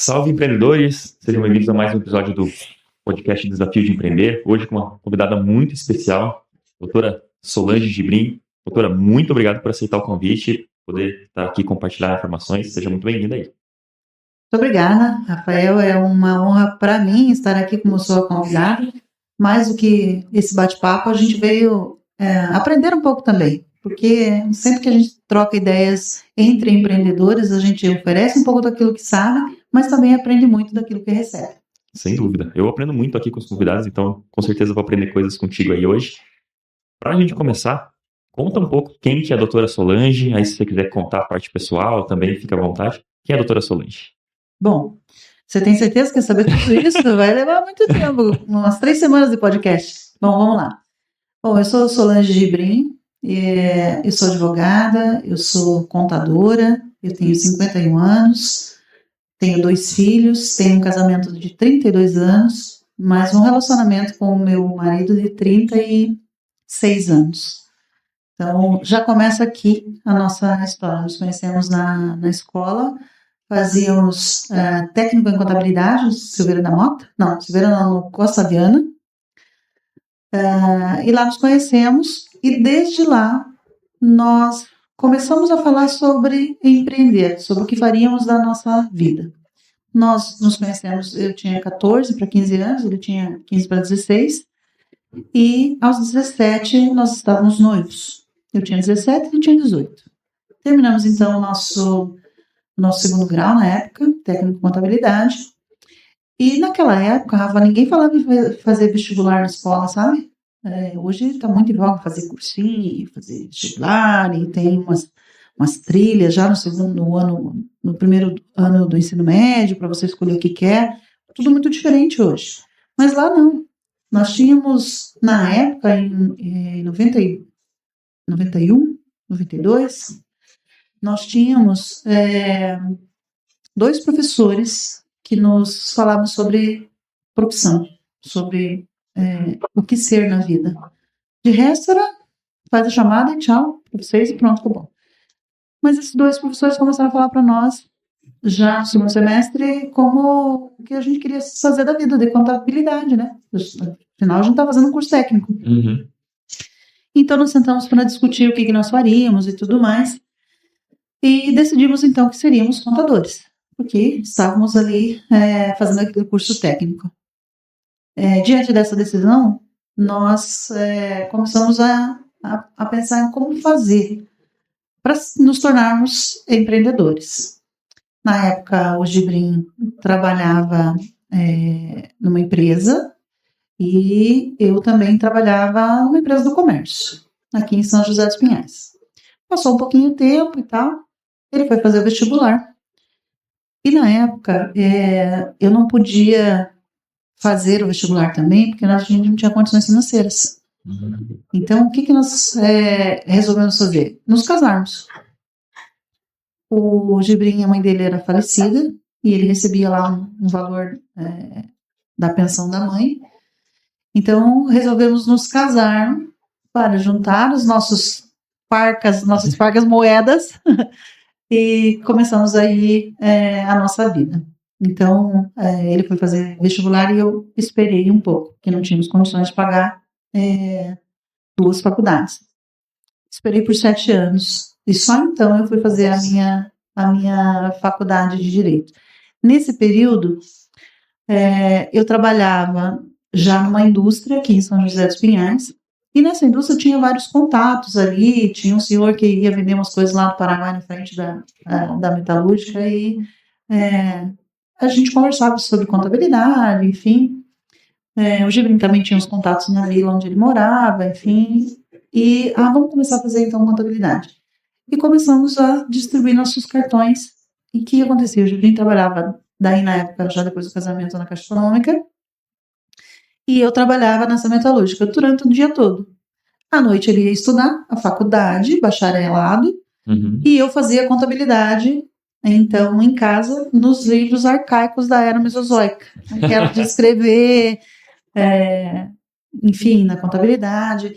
Salve, empreendedores! Sejam bem-vindos a mais um episódio do podcast Desafio de Empreender. Hoje com uma convidada muito especial, doutora Solange Gibrim. Doutora, muito obrigado por aceitar o convite, poder estar aqui e compartilhar informações. Seja muito bem-vinda aí. Muito obrigada, Rafael. É uma honra para mim estar aqui como sua convidada. Mais do que esse bate-papo, a gente veio aprender um pouco também, porque sempre que a gente troca ideias entre empreendedores, a gente oferece um pouco daquilo que sabe, mas também aprende muito daquilo que recebe. Sem dúvida. Eu aprendo muito aqui com os convidados, então com certeza vou aprender coisas contigo aí hoje. Para a gente começar, conta um pouco quem que é a doutora Solange, aí se você quiser contar a parte pessoal também, fica à vontade. Quem é a doutora Solange? Bom, você tem certeza que quer saber tudo isso? Vai levar muito tempo, umas 3 semanas de podcast. Bom, vamos lá. Bom, eu sou Solange Gibrim, eu sou advogada, eu sou contadora, eu tenho 51 anos, tenho 2 filhos, tenho um casamento de 32 anos, mais um relacionamento com o meu marido de 36 anos. Então, já começa aqui a nossa história. Nos conhecemos na escola, fazíamos técnico em contabilidade, Silveira da Mota, não, Silveira não, Costa Viana, e lá nos conhecemos, e desde lá nós começamos a falar sobre empreender, sobre o que faríamos da nossa vida. Nós nos conhecemos, eu tinha 14 para 15 anos, ele tinha 15 para 16, e aos 17 nós estávamos noivos. Eu tinha 17 e ele tinha 18. Terminamos então o nosso segundo grau na época, técnico em contabilidade. E naquela época, Rafa, ninguém falava em fazer vestibular na escola, sabe? Hoje está muito em voga fazer cursinho, fazer vestibular, e tem umas trilhas já no primeiro ano do ensino médio, para você escolher o que quer. Tudo muito diferente hoje. Mas lá não. Nós tínhamos, na época, em 91, 92, nós tínhamos 2 professores que nos falavam sobre profissão, sobre o que ser na vida. De resto era, faz a chamada e tchau para vocês e pronto, ficou bom. Mas esses 2 professores começaram a falar para nós, já no segundo semestre, como o que a gente queria fazer da vida, de contabilidade, né? Afinal, a gente estava fazendo um curso técnico. Uhum. Então, nós sentamos para discutir o que nós faríamos e tudo mais. E decidimos, então, que seríamos contadores, porque estávamos ali fazendo aquele curso técnico. Diante dessa decisão, nós começamos a pensar em como fazer para nos tornarmos empreendedores. Na época, o Gibrim trabalhava numa empresa e eu também trabalhava numa empresa do comércio, aqui em São José dos Pinhais. Passou um pouquinho de tempo e tal, ele foi fazer o vestibular. E na época, eu não podia fazer o vestibular também, porque a gente não tinha condições financeiras. Então, o que nós resolvemos fazer? Nos casarmos. O Gibrim, a mãe dele era falecida, e ele recebia lá um valor da pensão da mãe. Então, resolvemos nos casar para juntar as nossas parcas moedas e começamos aí a nossa vida. Então, ele foi fazer vestibular e eu esperei um pouco, porque não tínhamos condições de pagar 2 faculdades. Esperei por 7 anos e só então eu fui fazer a minha faculdade de Direito. Nesse período, eu trabalhava já numa indústria aqui em São José dos Pinhais, e nessa indústria eu tinha vários contatos ali, tinha um senhor que ia vender umas coisas lá no Paraguai, na frente da metalúrgica, e a gente conversava sobre contabilidade, enfim. O Gibrim também tinha uns contatos na vila onde ele morava, enfim, e vamos começar a fazer então contabilidade. E começamos a distribuir nossos cartões. E o que acontecia? O Gibrim trabalhava, daí na época, já depois do casamento, na Caixa Econômica, e eu trabalhava nessa metalúrgica durante o dia todo. À noite ele ia estudar a faculdade, bacharelado, e eu fazia contabilidade, então, em casa, nos livros arcaicos da era mesozoica. Aquela de escrever, enfim, na contabilidade.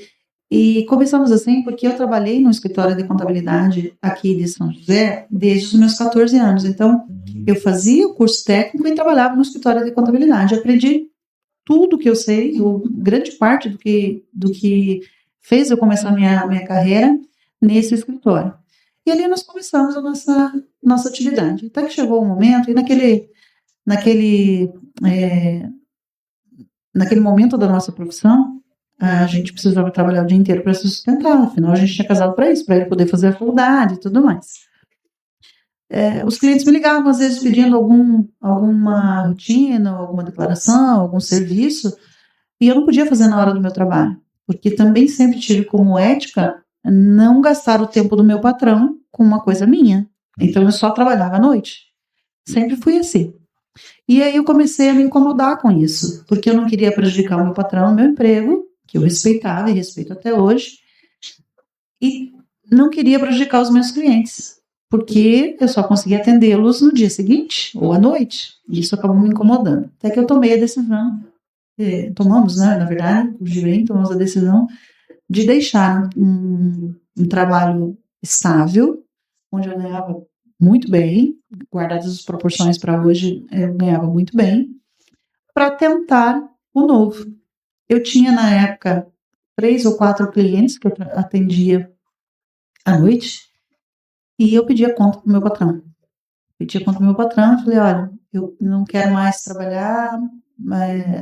E começamos assim porque eu trabalhei no escritório de contabilidade aqui de São José desde os meus 14 anos. Então, eu fazia o curso técnico e trabalhava no escritório de contabilidade. Aprendi tudo que eu sei, ou grande parte do que fez eu começar a minha carreira nesse escritório. E ali nós começamos a nossa atividade. Até que chegou um momento, e naquele momento da nossa profissão, a gente precisava trabalhar o dia inteiro para se sustentar, afinal a gente tinha casado para isso, para ele poder fazer a faculdade e tudo mais. Os clientes me ligavam às vezes pedindo alguma rotina, alguma declaração, algum serviço, e eu não podia fazer na hora do meu trabalho, porque também sempre tive como ética não gastar o tempo do meu patrão com uma coisa minha. Então eu só trabalhava à noite. Sempre fui assim. E aí eu comecei a me incomodar com isso, porque eu não queria prejudicar o meu patrão, o meu emprego, que eu respeitava e respeito até hoje, e não queria prejudicar os meus clientes, porque eu só conseguia atendê-los no dia seguinte ou à noite. E isso acabou me incomodando. Até que eu tomei a decisão, tomamos, né, na verdade, o Gibrim tomamos a decisão de deixar um trabalho estável, onde eu ganhava muito bem, guardadas as proporções para hoje, eu ganhava muito bem, para tentar o novo. Eu tinha, na época, 3 ou 4 clientes que eu atendia à noite, e eu pedia conta para o meu patrão. Falei, olha, eu não quero mais trabalhar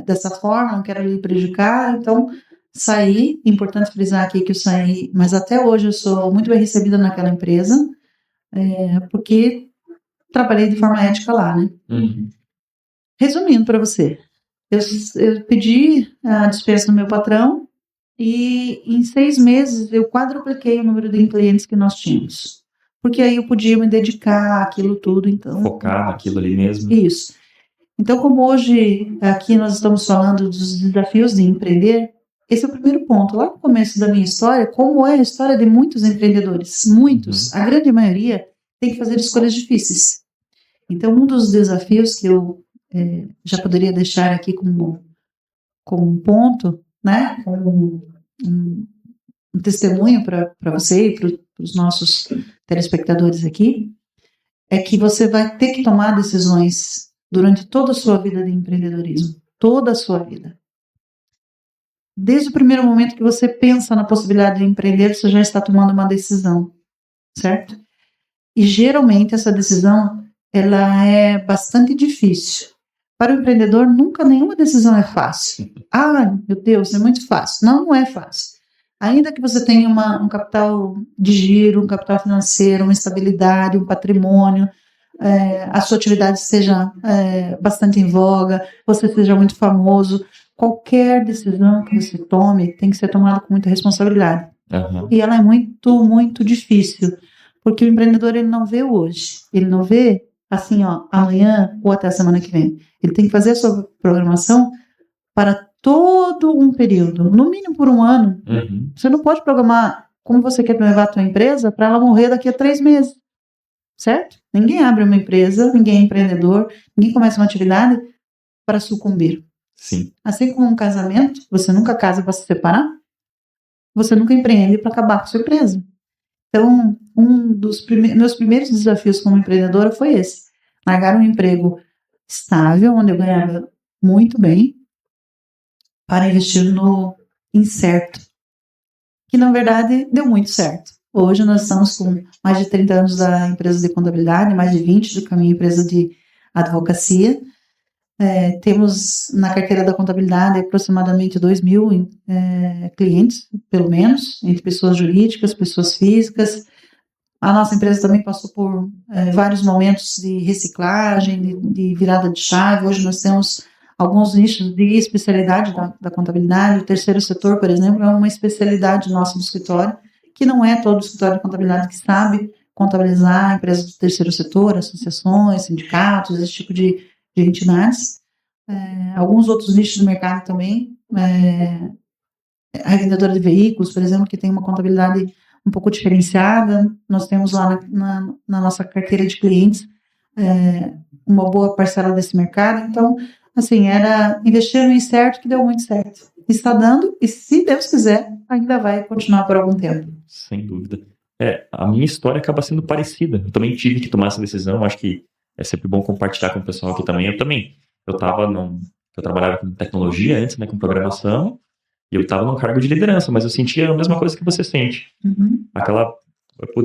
dessa forma, não quero lhe prejudicar, então saí. Importante frisar aqui que eu saí, mas até hoje eu sou muito bem recebida naquela empresa, porque trabalhei de forma ética lá, né? Resumindo para você, eu pedi a dispensa do meu patrão e em 6 meses eu quadrupliquei o número de clientes que nós tínhamos. Porque aí eu podia me dedicar àquilo tudo, então... Focar naquilo ali mesmo. Isso. Então, como hoje aqui nós estamos falando dos desafios de empreender, esse é o primeiro ponto. Lá no começo da minha história, como é a história de muitos empreendedores, muitos, a grande maioria tem que fazer escolhas difíceis. Então, um dos desafios que eu já poderia deixar aqui como um ponto, né, como um testemunho para você e para os nossos telespectadores aqui, é que você vai ter que tomar decisões durante toda a sua vida de empreendedorismo, toda a sua vida. Desde o primeiro momento que você pensa na possibilidade de empreender, você já está tomando uma decisão, certo? E geralmente essa decisão, ela é bastante difícil. Para o empreendedor, nunca nenhuma decisão é fácil. Ah, meu Deus, é muito fácil. Não, não é fácil. Ainda que você tenha um capital de giro, um capital financeiro, uma estabilidade, um patrimônio, a sua atividade seja bastante em voga, você seja muito famoso, qualquer decisão que você tome tem que ser tomada com muita responsabilidade. E ela é muito, muito difícil, porque o empreendedor ele não vê hoje, ele não vê assim, ó, amanhã ou até a semana que vem. Ele tem que fazer a sua programação para todo um período, no mínimo por um ano. Você não pode programar como você quer levar a tua empresa para ela morrer daqui a 3 meses, certo? Ninguém abre uma empresa, ninguém é empreendedor, ninguém começa uma atividade para sucumbir. Sim. Assim como um casamento, você nunca casa para se separar, você nunca empreende para acabar com a sua empresa. Então, um dos meus primeiros desafios como empreendedora foi esse. Largar um emprego estável, onde eu ganhava muito bem, para investir no incerto, que na verdade deu muito certo. Hoje nós estamos com mais de 30 anos da empresa de contabilidade, mais de 20 com a minha empresa de advocacia. Temos na carteira da contabilidade aproximadamente 2.000 clientes, pelo menos, entre pessoas jurídicas, pessoas físicas. A nossa empresa também passou por vários momentos de reciclagem, de virada de chave. Hoje nós temos alguns nichos de especialidade da contabilidade. O terceiro setor, por exemplo, é uma especialidade nossa do escritório, que não é todo o escritório de contabilidade que sabe contabilizar empresas do terceiro setor, associações, sindicatos, esse tipo de entidades. Alguns outros nichos do mercado também. A revendedora de veículos, por exemplo, que tem uma contabilidade um pouco diferenciada. Nós temos lá na nossa carteira de clientes uma boa parcela desse mercado. Então, assim, era investir no incerto que deu muito certo. está dando e, se Deus quiser, ainda vai continuar por algum tempo. Sem dúvida. A minha história acaba sendo parecida. Eu também tive que tomar essa decisão. Acho que é sempre bom compartilhar com o pessoal aqui também. Eu trabalhava com tecnologia antes, né, com programação, e eu estava num cargo de liderança, mas eu sentia a mesma coisa que você sente.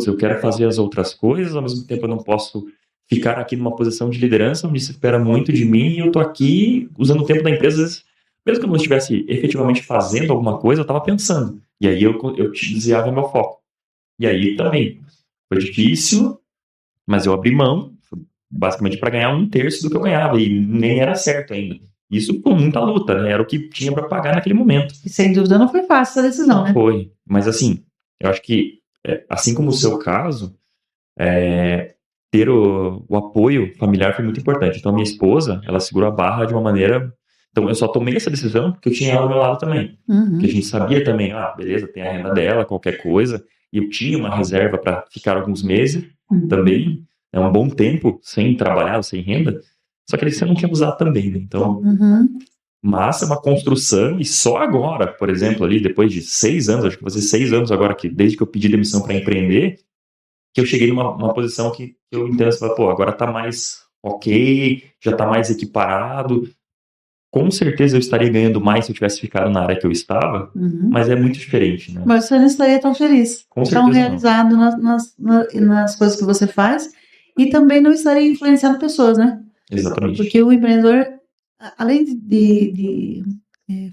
Eu quero fazer as outras coisas, ao mesmo tempo eu não posso ficar aqui numa posição de liderança, onde se espera muito de mim, e eu tô aqui usando o tempo da empresa, às vezes, mesmo que eu não estivesse efetivamente fazendo alguma coisa, eu estava pensando. E aí eu desviava meu foco. E aí também foi difícil, mas eu abri mão, basicamente para ganhar 1/3 do que eu ganhava, e nem era certo ainda. Isso foi muita luta, né? Era o que tinha para pagar naquele momento. E sem dúvida não foi fácil essa decisão, né? Foi, mas assim, eu acho que, assim como o seu caso, ter o apoio familiar foi muito importante. Então, a minha esposa, ela segurou a barra de uma maneira... Então, eu só tomei essa decisão porque eu tinha ela do meu lado também. Porque a gente sabia também, beleza, tem a renda dela, qualquer coisa, e eu tinha uma reserva para ficar alguns meses também. É um bom tempo sem trabalhar, sem renda, só que você não quer usar também, né? Então, mas é uma construção, e só agora, por exemplo, ali, depois de 6 anos, acho que vai ser 6 anos agora, desde que eu pedi demissão para empreender, que eu cheguei numa posição que eu entendo, agora tá mais ok, já tá mais equiparado. Com certeza eu estaria ganhando mais se eu tivesse ficado na área que eu estava, mas é muito diferente, né? Mas você não estaria tão feliz, tão realizado nas coisas que você faz, e também não estaria influenciando pessoas, né? Exatamente. Porque o empreendedor, além de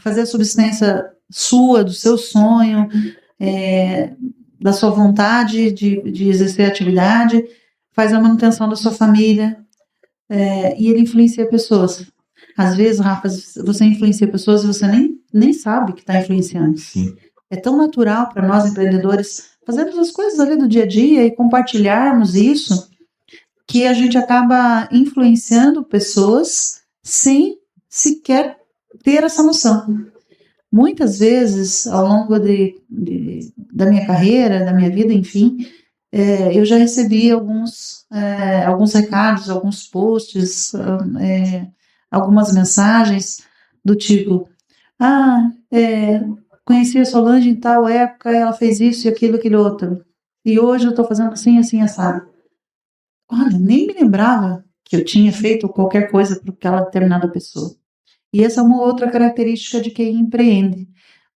fazer a subsistência sua, do seu sonho, da sua vontade de exercer a atividade, faz a manutenção da sua família, e ele influencia pessoas. Às vezes, Rafa, você influencia pessoas e você nem sabe que está influenciando. Sim. É tão natural para nós empreendedores fazermos as coisas ali do dia a dia e compartilharmos isso, que a gente acaba influenciando pessoas sem sequer ter essa noção. Muitas vezes, ao longo da minha carreira, da minha vida, enfim, eu já recebi alguns recados, alguns posts, algumas mensagens do tipo: conheci a Solange em tal época, ela fez isso e aquilo, aquele outro, e hoje eu estou fazendo assim, assim, assado. Olha, nem me lembrava que eu tinha feito qualquer coisa para aquela determinada pessoa. E essa é uma outra característica de quem empreende.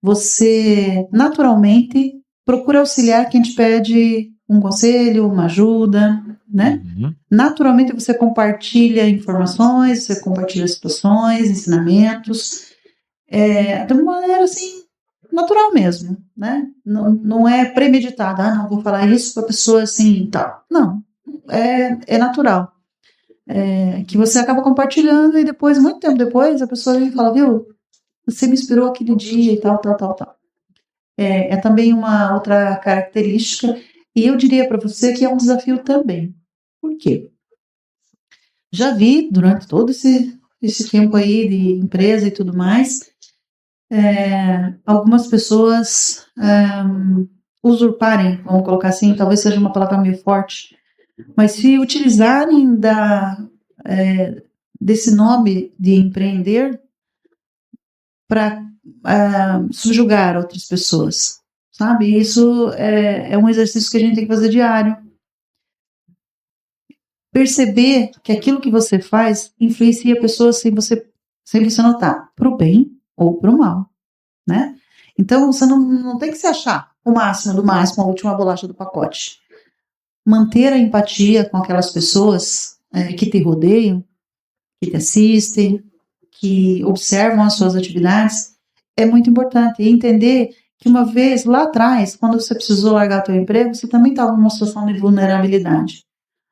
Você, naturalmente, procura auxiliar quem te pede um conselho, uma ajuda, né? Naturalmente, você compartilha informações, você compartilha situações, ensinamentos, de uma maneira, assim, natural mesmo, né? Não é premeditada, não, vou falar isso para a pessoa assim e tal. Não, é natural. Que você acaba compartilhando e depois, muito tempo depois, a pessoa vem e fala: viu, você me inspirou aquele dia e tal. É também uma outra característica, e eu diria para você que é um desafio também. Por quê? Já vi, durante todo esse tempo aí de empresa e tudo mais, algumas pessoas usurparem, vamos colocar assim, talvez seja uma palavra meio forte, mas se utilizarem desse nome de empreender para subjugar outras pessoas, sabe? Isso é um exercício que a gente tem que fazer diário. Perceber que aquilo que você faz influencia pessoas sem você notar, para o bem ou para o mal, né? Então, você não tem que se achar o máximo do máximo, a última bolacha do pacote. Manter a empatia com aquelas pessoas que te rodeiam, que te assistem, que observam as suas atividades, é muito importante. E entender que uma vez lá atrás, quando você precisou largar teu emprego, você também estava numa situação de vulnerabilidade.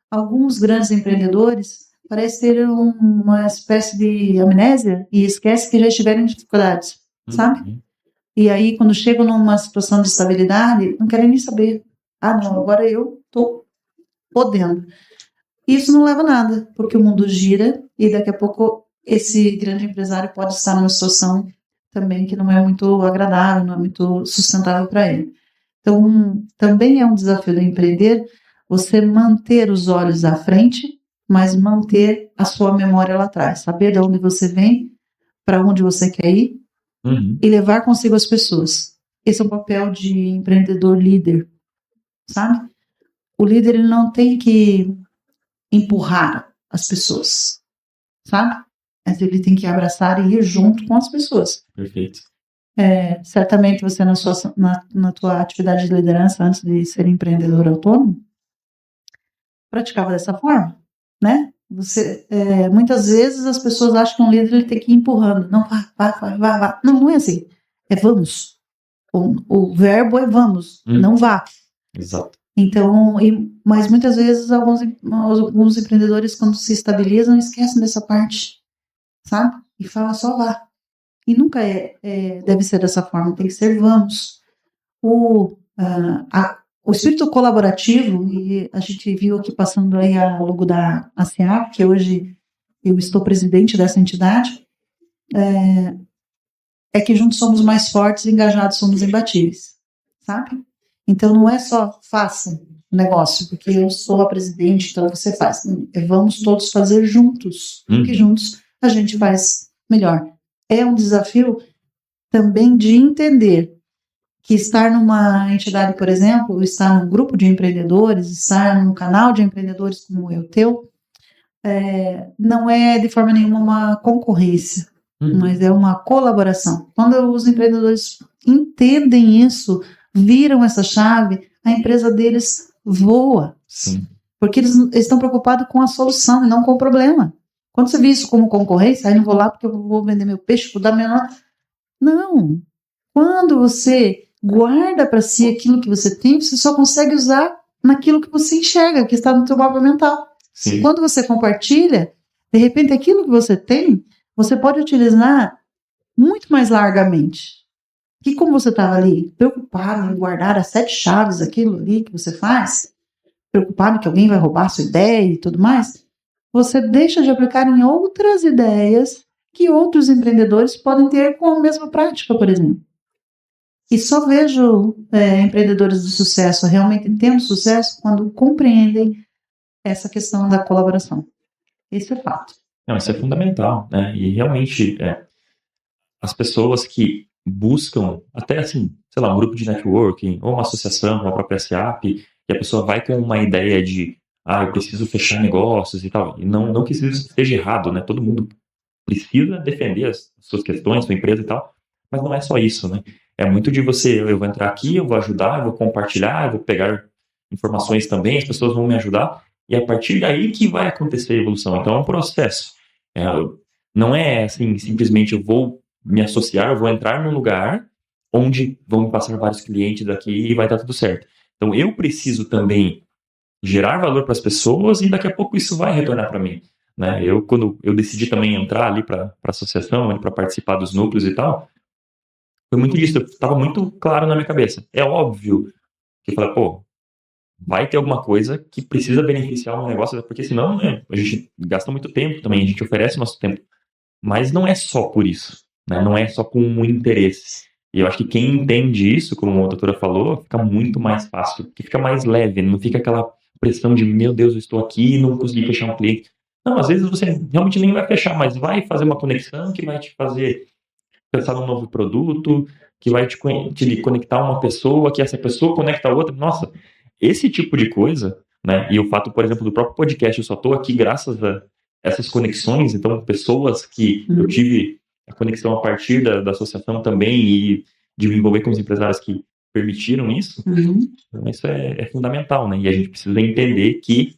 Alguns grandes empreendedores parecem ter uma espécie de amnésia e esquecem que já estiveram em dificuldades, sabe? E aí, quando chegam numa situação de estabilidade, não querem nem saber. Não, agora eu estou podendo. Isso não leva a nada, porque o mundo gira e daqui a pouco esse grande empresário pode estar numa situação também que não é muito agradável, não é muito sustentável para ele. Então, também é um desafio do empreender você manter os olhos à frente, mas manter a sua memória lá atrás, saber de onde você vem, para onde você quer ir, e levar consigo as pessoas. Esse é o papel de empreendedor líder, sabe? O líder, ele não tem que empurrar as pessoas, sabe? Mas ele tem que abraçar e ir junto com as pessoas. Perfeito. Certamente você na tua atividade de liderança, antes de ser empreendedor autônomo, praticava dessa forma, né? Muitas vezes as pessoas acham que um líder, ele tem que ir empurrando. Não, vá. Não é assim. É vamos. O verbo é vamos, não vá. Exato. Então, mas muitas vezes alguns empreendedores, quando se estabilizam, esquecem dessa parte, sabe? E fala só vá. E nunca deve ser dessa forma, tem que ser vamos. O espírito colaborativo, e a gente viu aqui passando aí a logo da ACA, que hoje eu estou presidente dessa entidade, que juntos somos mais fortes, engajados somos imbatíveis, sabe? Então não é só faça o negócio, porque eu sou a presidente, então você faz. Vamos todos fazer juntos, porque juntos a gente faz melhor. É um desafio também de entender que estar numa entidade, por exemplo, estar num grupo de empreendedores, estar num canal de empreendedores como o teu, não é de forma nenhuma uma concorrência, mas é uma colaboração. Quando os empreendedores entendem isso, viram essa chave, a empresa deles voa. Sim. Porque eles estão preocupados com a solução e não com o problema. Quando você vê isso como concorrência, aí não vou lá porque eu vou vender meu peixe, vou dar menor. Não. Quando você guarda para si aquilo que você tem, você só consegue usar naquilo que você enxerga, que está no teu mapa mental. Sim. Quando você compartilha, de repente aquilo que você tem, você pode utilizar muito mais largamente. E como você estava ali preocupado em guardar as 7 chaves, aquilo ali que você faz, preocupado que alguém vai roubar a sua ideia e tudo mais, você deixa de aplicar em outras ideias que outros empreendedores podem ter com a mesma prática, por exemplo. E só vejo empreendedores de sucesso realmente tendo sucesso quando compreendem essa questão da colaboração. Esse é fato. Não, isso é fundamental, né? E realmente as pessoas que buscam até assim, sei lá, um grupo de networking ou uma associação, uma própria SEAP, e a pessoa vai com uma ideia de eu preciso fechar negócios e tal. E não que isso esteja errado, né? Todo mundo precisa defender as suas questões, sua empresa e tal, mas não é só isso, né? É muito de eu vou entrar aqui, eu vou ajudar, eu vou compartilhar, eu vou pegar informações também, as pessoas vão me ajudar, e a partir daí que vai acontecer a evolução. Então é um processo. Não é assim, simplesmente eu vou me associar, eu vou entrar num lugar onde vão me passar vários clientes daqui e vai dar tudo certo. Então eu preciso também gerar valor para as pessoas e daqui a pouco isso vai retornar para mim. Né? Quando eu decidi também entrar ali para a associação, para participar dos núcleos e tal, foi muito disso, estava muito claro na minha cabeça. É óbvio que eu falei, vai ter alguma coisa que precisa beneficiar o negócio, porque senão a gente gasta muito tempo também, a gente oferece nosso tempo. Mas não é só por isso, né? Não é só com um interesse. E eu acho que quem entende isso, como a doutora falou, fica muito mais fácil, porque fica mais leve, não fica aquela pressão de, meu Deus, eu estou aqui e não consegui fechar um cliente. Não, às vezes você realmente nem vai fechar, mas vai fazer uma conexão que vai te fazer pensar num novo produto, que vai te conectar uma pessoa, que essa pessoa conecta a outra. Nossa, esse tipo de coisa, né? E o fato, por exemplo, do próprio podcast, eu só estou aqui graças a essas conexões, então pessoas que eu tive a conexão a partir da associação também e de me envolver com os empresários que permitiram isso, então isso é fundamental, né? E a gente precisa entender que,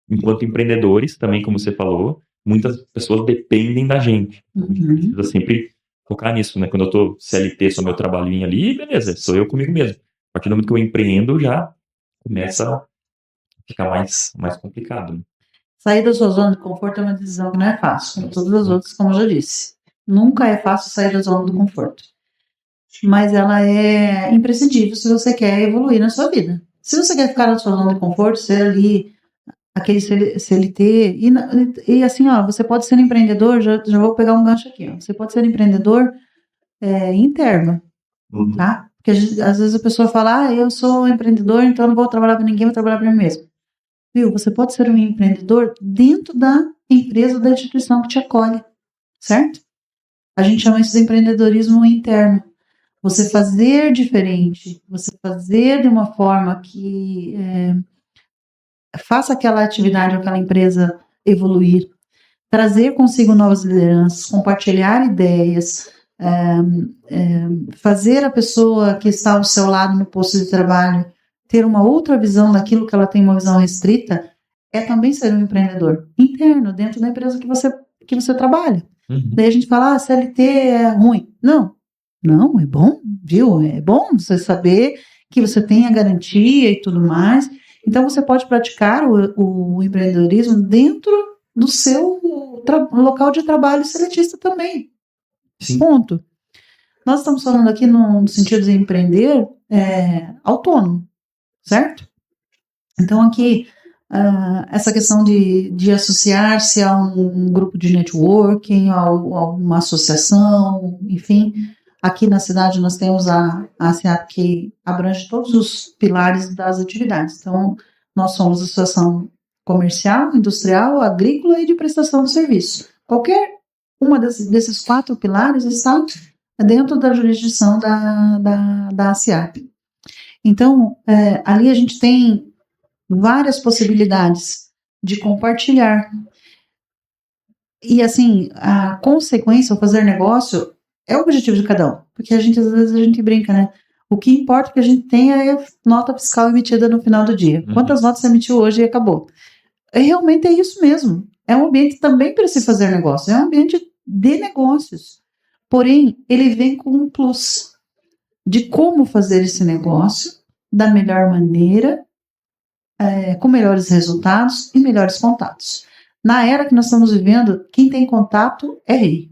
enquanto empreendedores, também como você falou, muitas pessoas dependem da gente. A gente precisa sempre focar nisso, né? Quando eu tô CLT, só meu trabalhinho ali, beleza, sou eu comigo mesmo. A partir do momento que eu empreendo, já começa a ficar mais complicado. Né? Sair da sua zona de conforto é uma decisão que não é fácil, como todas as outras, como eu já disse. Nunca é fácil sair da zona do conforto. Mas ela é imprescindível se você quer evoluir na sua vida. Se você quer ficar na sua zona de conforto, ser ali aquele CLT, e assim, você pode ser empreendedor, já vou pegar um gancho aqui, você pode ser empreendedor interno, tá? Porque às vezes a pessoa fala, eu sou empreendedor, então eu não vou trabalhar para ninguém, vou trabalhar para mim mesmo. Viu? Você pode ser um empreendedor dentro da empresa, da instituição que te acolhe, certo? A gente chama isso de empreendedorismo interno. Você fazer diferente, você fazer de uma forma que faça aquela atividade, aquela empresa evoluir, trazer consigo novas lideranças, compartilhar ideias, fazer a pessoa que está ao seu lado no posto de trabalho ter uma outra visão daquilo que ela tem uma visão restrita, é também ser um empreendedor interno dentro da empresa que você trabalha. Daí a gente fala, CLT é ruim. Não, é bom, viu? É bom você saber que você tem a garantia e tudo mais. Então você pode praticar o empreendedorismo dentro do seu local de trabalho seletista também. Sim. Ponto. Nós estamos falando aqui no sentido de empreender autônomo, certo? Então aqui essa questão de associar-se a um grupo de networking, a uma associação, enfim, aqui na cidade nós temos a ASEAP que abrange todos os pilares das atividades. Então nós somos associação comercial, industrial, agrícola e de prestação de serviço. Qualquer uma desses 4 pilares está dentro da jurisdição da ASEAP. Então, ali a gente tem várias possibilidades de compartilhar. E, assim, a consequência, o fazer negócio, é o objetivo de cada um. Porque às vezes a gente brinca, né? O que importa que a gente tenha é nota fiscal emitida no final do dia. Quantas notas você emitiu hoje e acabou. Realmente é isso mesmo. É um ambiente também para se fazer negócio. É um ambiente de negócios. Porém, ele vem com um plus de como fazer esse negócio da melhor maneira, com melhores resultados e melhores contatos. Na era que nós estamos vivendo, quem tem contato é rei.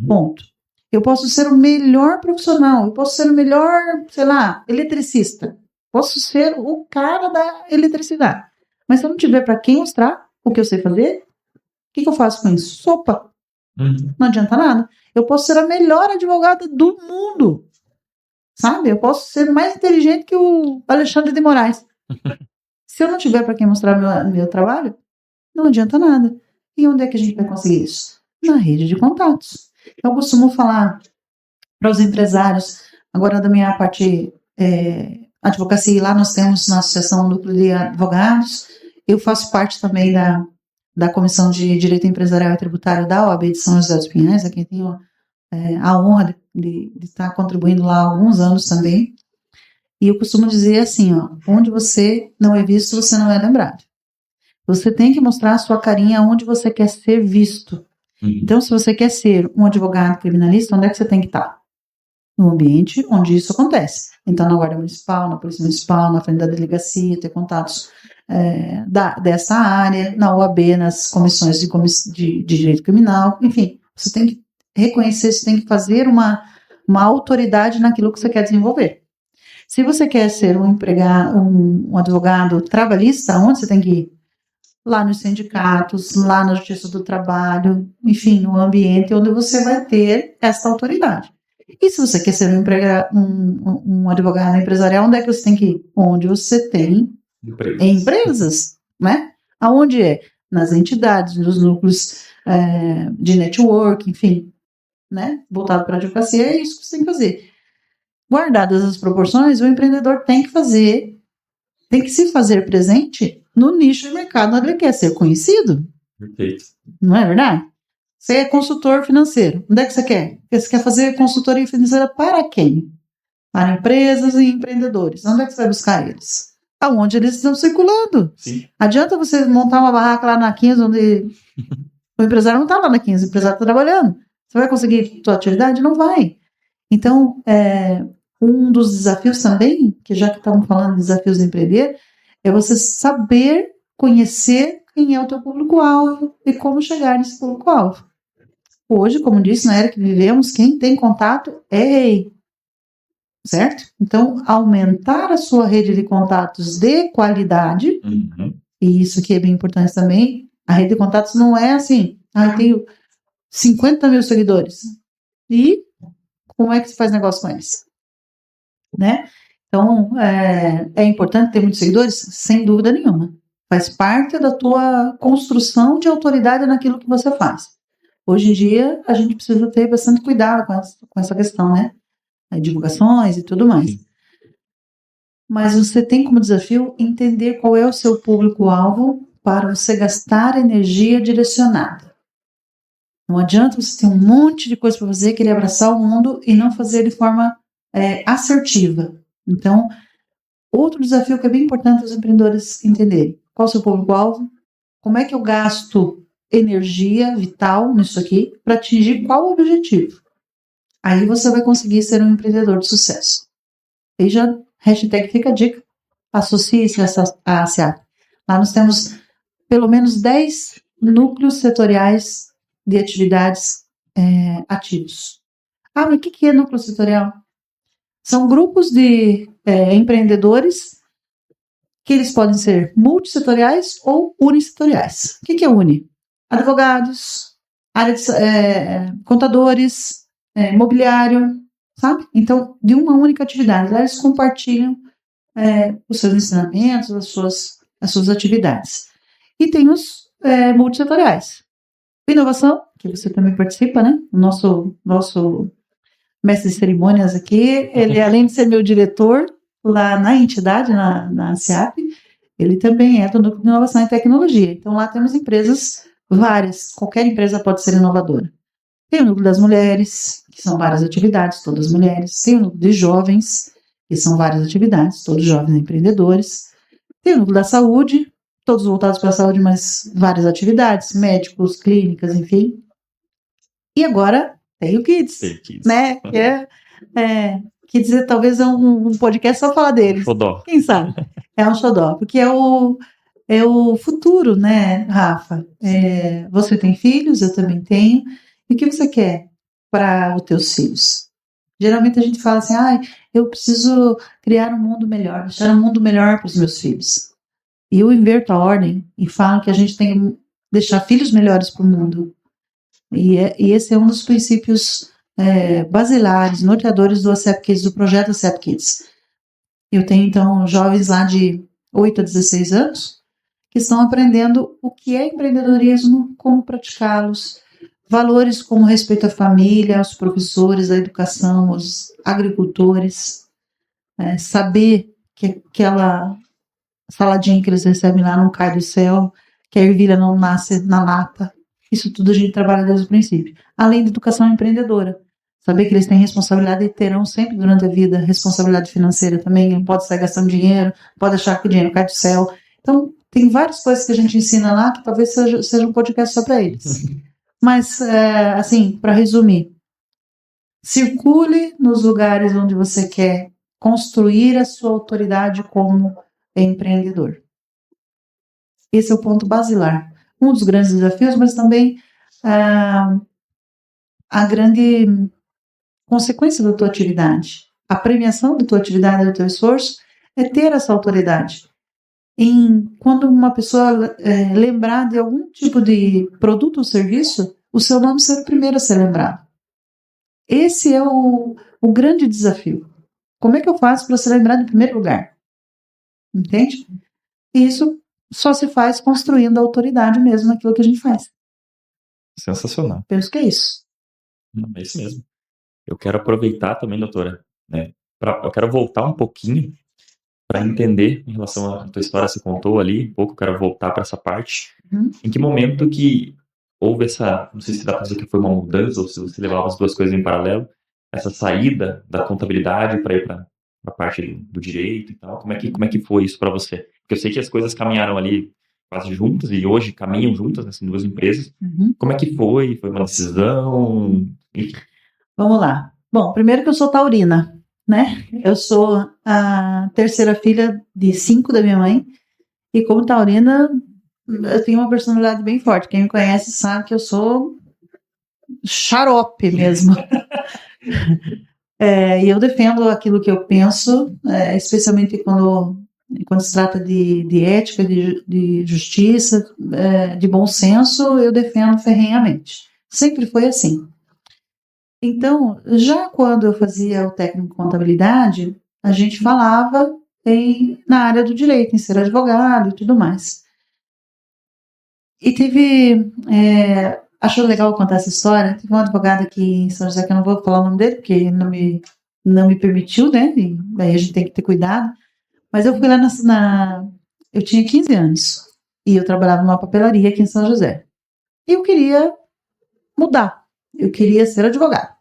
Ponto. Eu posso ser o melhor profissional, eu posso ser o melhor, sei lá, eletricista. Posso ser o cara da eletricidade. Mas se eu não tiver para quem mostrar o que eu sei fazer, o que eu faço com isso? Sopa. Não adianta nada. Eu posso ser a melhor advogada do mundo. Sabe? Eu posso ser mais inteligente que o Alexandre de Moraes. Se eu não tiver para quem mostrar meu trabalho, não adianta nada. E onde é que a gente vai conseguir isso? Na rede de contatos. Eu costumo falar para os empresários, agora da minha parte advocacia, lá nós temos na Associação Núcleo de Advogados, eu faço parte também da Comissão de Direito Empresarial e Tributário da OAB de São José dos Pinhais, a quem tenho a honra de estar contribuindo lá há alguns anos também. E eu costumo dizer assim, onde você não é visto, você não é lembrado. Você tem que mostrar a sua carinha onde você quer ser visto. Então, se você quer ser um advogado criminalista, onde é que você tem que estar? No ambiente onde isso acontece. Então, na Guarda Municipal, na Polícia Municipal, na frente da delegacia, ter contatos dessa área, na OAB, nas comissões de direito criminal, enfim, você tem que reconhecer, você tem que fazer uma autoridade naquilo que você quer desenvolver. Se você quer ser um advogado trabalhista, onde você tem que ir? Lá nos sindicatos, lá na Justiça do Trabalho, enfim, no ambiente onde você vai ter essa autoridade. E se você quer ser um advogado empresarial, onde é que você tem que ir? Onde você tem empresas, né? Aonde é? Nas entidades, nos núcleos de network, enfim, né? Voltado para a advocacia, é isso que você tem que fazer. Guardadas as proporções, o empreendedor tem que se fazer presente no nicho de mercado onde ele quer ser conhecido. Perfeito. Não é verdade? Você é consultor financeiro. Onde é que você quer? Você quer fazer consultoria financeira para quem? Para empresas e empreendedores. Onde é que você vai buscar eles? Aonde eles estão circulando. Sim. Adianta você montar uma barraca lá na 15, onde o empresário não está lá na 15, o empresário está trabalhando. Você vai conseguir sua atividade? Não vai. Então, um dos desafios também, que já que estamos falando de desafios de empreender, é você saber conhecer quem é o teu público-alvo e como chegar nesse público-alvo. Hoje, como disse, na era que vivemos, quem tem contato é rei. Certo? Então, aumentar a sua rede de contatos de qualidade, e isso aqui é bem importante também, a rede de contatos não é assim, eu tenho 50 mil seguidores. E como é que se faz negócio com eles? Né? Então, é importante ter muitos seguidores? Sem dúvida nenhuma. Faz parte da tua construção de autoridade naquilo que você faz. Hoje em dia, a gente precisa ter bastante cuidado com essa questão, né? Divulgações e tudo mais. Sim. Mas você tem como desafio entender qual é o seu público-alvo para você gastar energia direcionada. Não adianta você ter um monte de coisa para fazer, querer abraçar o mundo e não fazer de forma assertiva. Então, outro desafio que é bem importante os empreendedores entenderem. Qual é o seu público-alvo? Como é que eu gasto energia vital nisso aqui para atingir qual objetivo? Aí você vai conseguir ser um empreendedor de sucesso. Aí já, hashtag fica a dica, associe-se à SEAP. Lá nós temos pelo menos 10 núcleos setoriais de atividades ativos. Ah, mas o que é núcleo setorial? São grupos de empreendedores que eles podem ser multissetoriais ou unissetoriais. O que é uni? Advogados, área de, contadores, imobiliário, sabe? Então, de uma única atividade. Lá eles compartilham os seus ensinamentos, as suas atividades. E tem os multissetoriais. Inovação, que você também participa, né? O nosso mestre de cerimônias aqui, ele além de ser meu diretor lá na entidade, na SEAP, ele também é do Núcleo de Inovação e Tecnologia. Então lá temos empresas várias, qualquer empresa pode ser inovadora. Tem o Núcleo das Mulheres, que são várias atividades, todas mulheres. Tem o Núcleo de Jovens, que são várias atividades, todos jovens empreendedores. Tem o Núcleo da Saúde, todos voltados para a saúde, mas várias atividades, médicos, clínicas, enfim. E agora tem o Kids, né? Kids talvez é um podcast só falar deles. Xodó. Quem sabe? É um xodó, porque é o futuro, né, Rafa? Você tem filhos, eu também tenho. E o que você quer para os teus filhos? Geralmente a gente fala assim, eu preciso criar um mundo melhor, deixar um mundo melhor para os meus filhos. E eu inverto a ordem e falo que a gente tem que deixar filhos melhores para o mundo. E esse é um dos princípios basilares, norteadores do ACEP Kids, do projeto ACEP Kids. Eu tenho, então, jovens lá de 8 a 16 anos que estão aprendendo o que é empreendedorismo, como praticá-los, valores como respeito à família, aos professores, à educação, aos agricultores, saber que aquela saladinha que eles recebem lá não cai do céu, que a ervilha não nasce na lata. Isso tudo a gente trabalha desde o princípio. Além de educação empreendedora. Saber que eles têm responsabilidade e terão sempre durante a vida responsabilidade financeira também. Não pode sair gastando dinheiro, pode achar que o dinheiro cai do céu. Então, tem várias coisas que a gente ensina lá que talvez seja um podcast só para eles. Mas, assim, para resumir, circule nos lugares onde você quer construir a sua autoridade como empreendedor. Esse é o ponto basilar. Um dos grandes desafios, mas também a grande consequência da tua atividade. A premiação da tua atividade, do teu esforço, é ter essa autoridade. Quando uma pessoa lembrar de algum tipo de produto ou serviço, o seu nome ser o primeiro a ser lembrado. Esse é o grande desafio. Como é que eu faço para ser lembrado em primeiro lugar? Entende? E isso só se faz construindo a autoridade mesmo naquilo que a gente faz. Sensacional. Penso que é isso. É isso mesmo. Eu quero aproveitar também, doutora, né? Eu quero voltar um pouquinho para entender em relação à tua história, você contou ali um pouco, eu quero voltar para essa parte. Em que momento que houve essa, não sei se dá para dizer que foi uma mudança ou se você levava as duas coisas em paralelo, essa saída da contabilidade para ir para a parte do direito e tal, como é que foi isso para você? Porque eu sei que as coisas caminharam ali quase juntas e hoje caminham juntas nessas duas empresas. Como é que foi? Foi uma decisão? Vamos lá. Bom, primeiro que eu sou taurina, né? Eu sou a terceira filha de 5 da minha mãe e como taurina eu tenho uma personalidade bem forte. Quem me conhece sabe que eu sou xarope mesmo. E eu defendo aquilo que eu penso, especialmente quando se trata de ética, de justiça, de bom senso, eu defendo ferrenhamente. Sempre foi assim. Então, já quando eu fazia o técnico de contabilidade, a gente falava na área do direito, em ser advogado e tudo mais. E teve achou legal contar essa história. Tem um advogado aqui em São José, que eu não vou falar o nome dele, porque ele não me permitiu, né? E daí a gente tem que ter cuidado. Mas eu fui lá eu tinha 15 anos e eu trabalhava numa papelaria aqui em São José. E eu queria mudar. Eu queria ser advogado.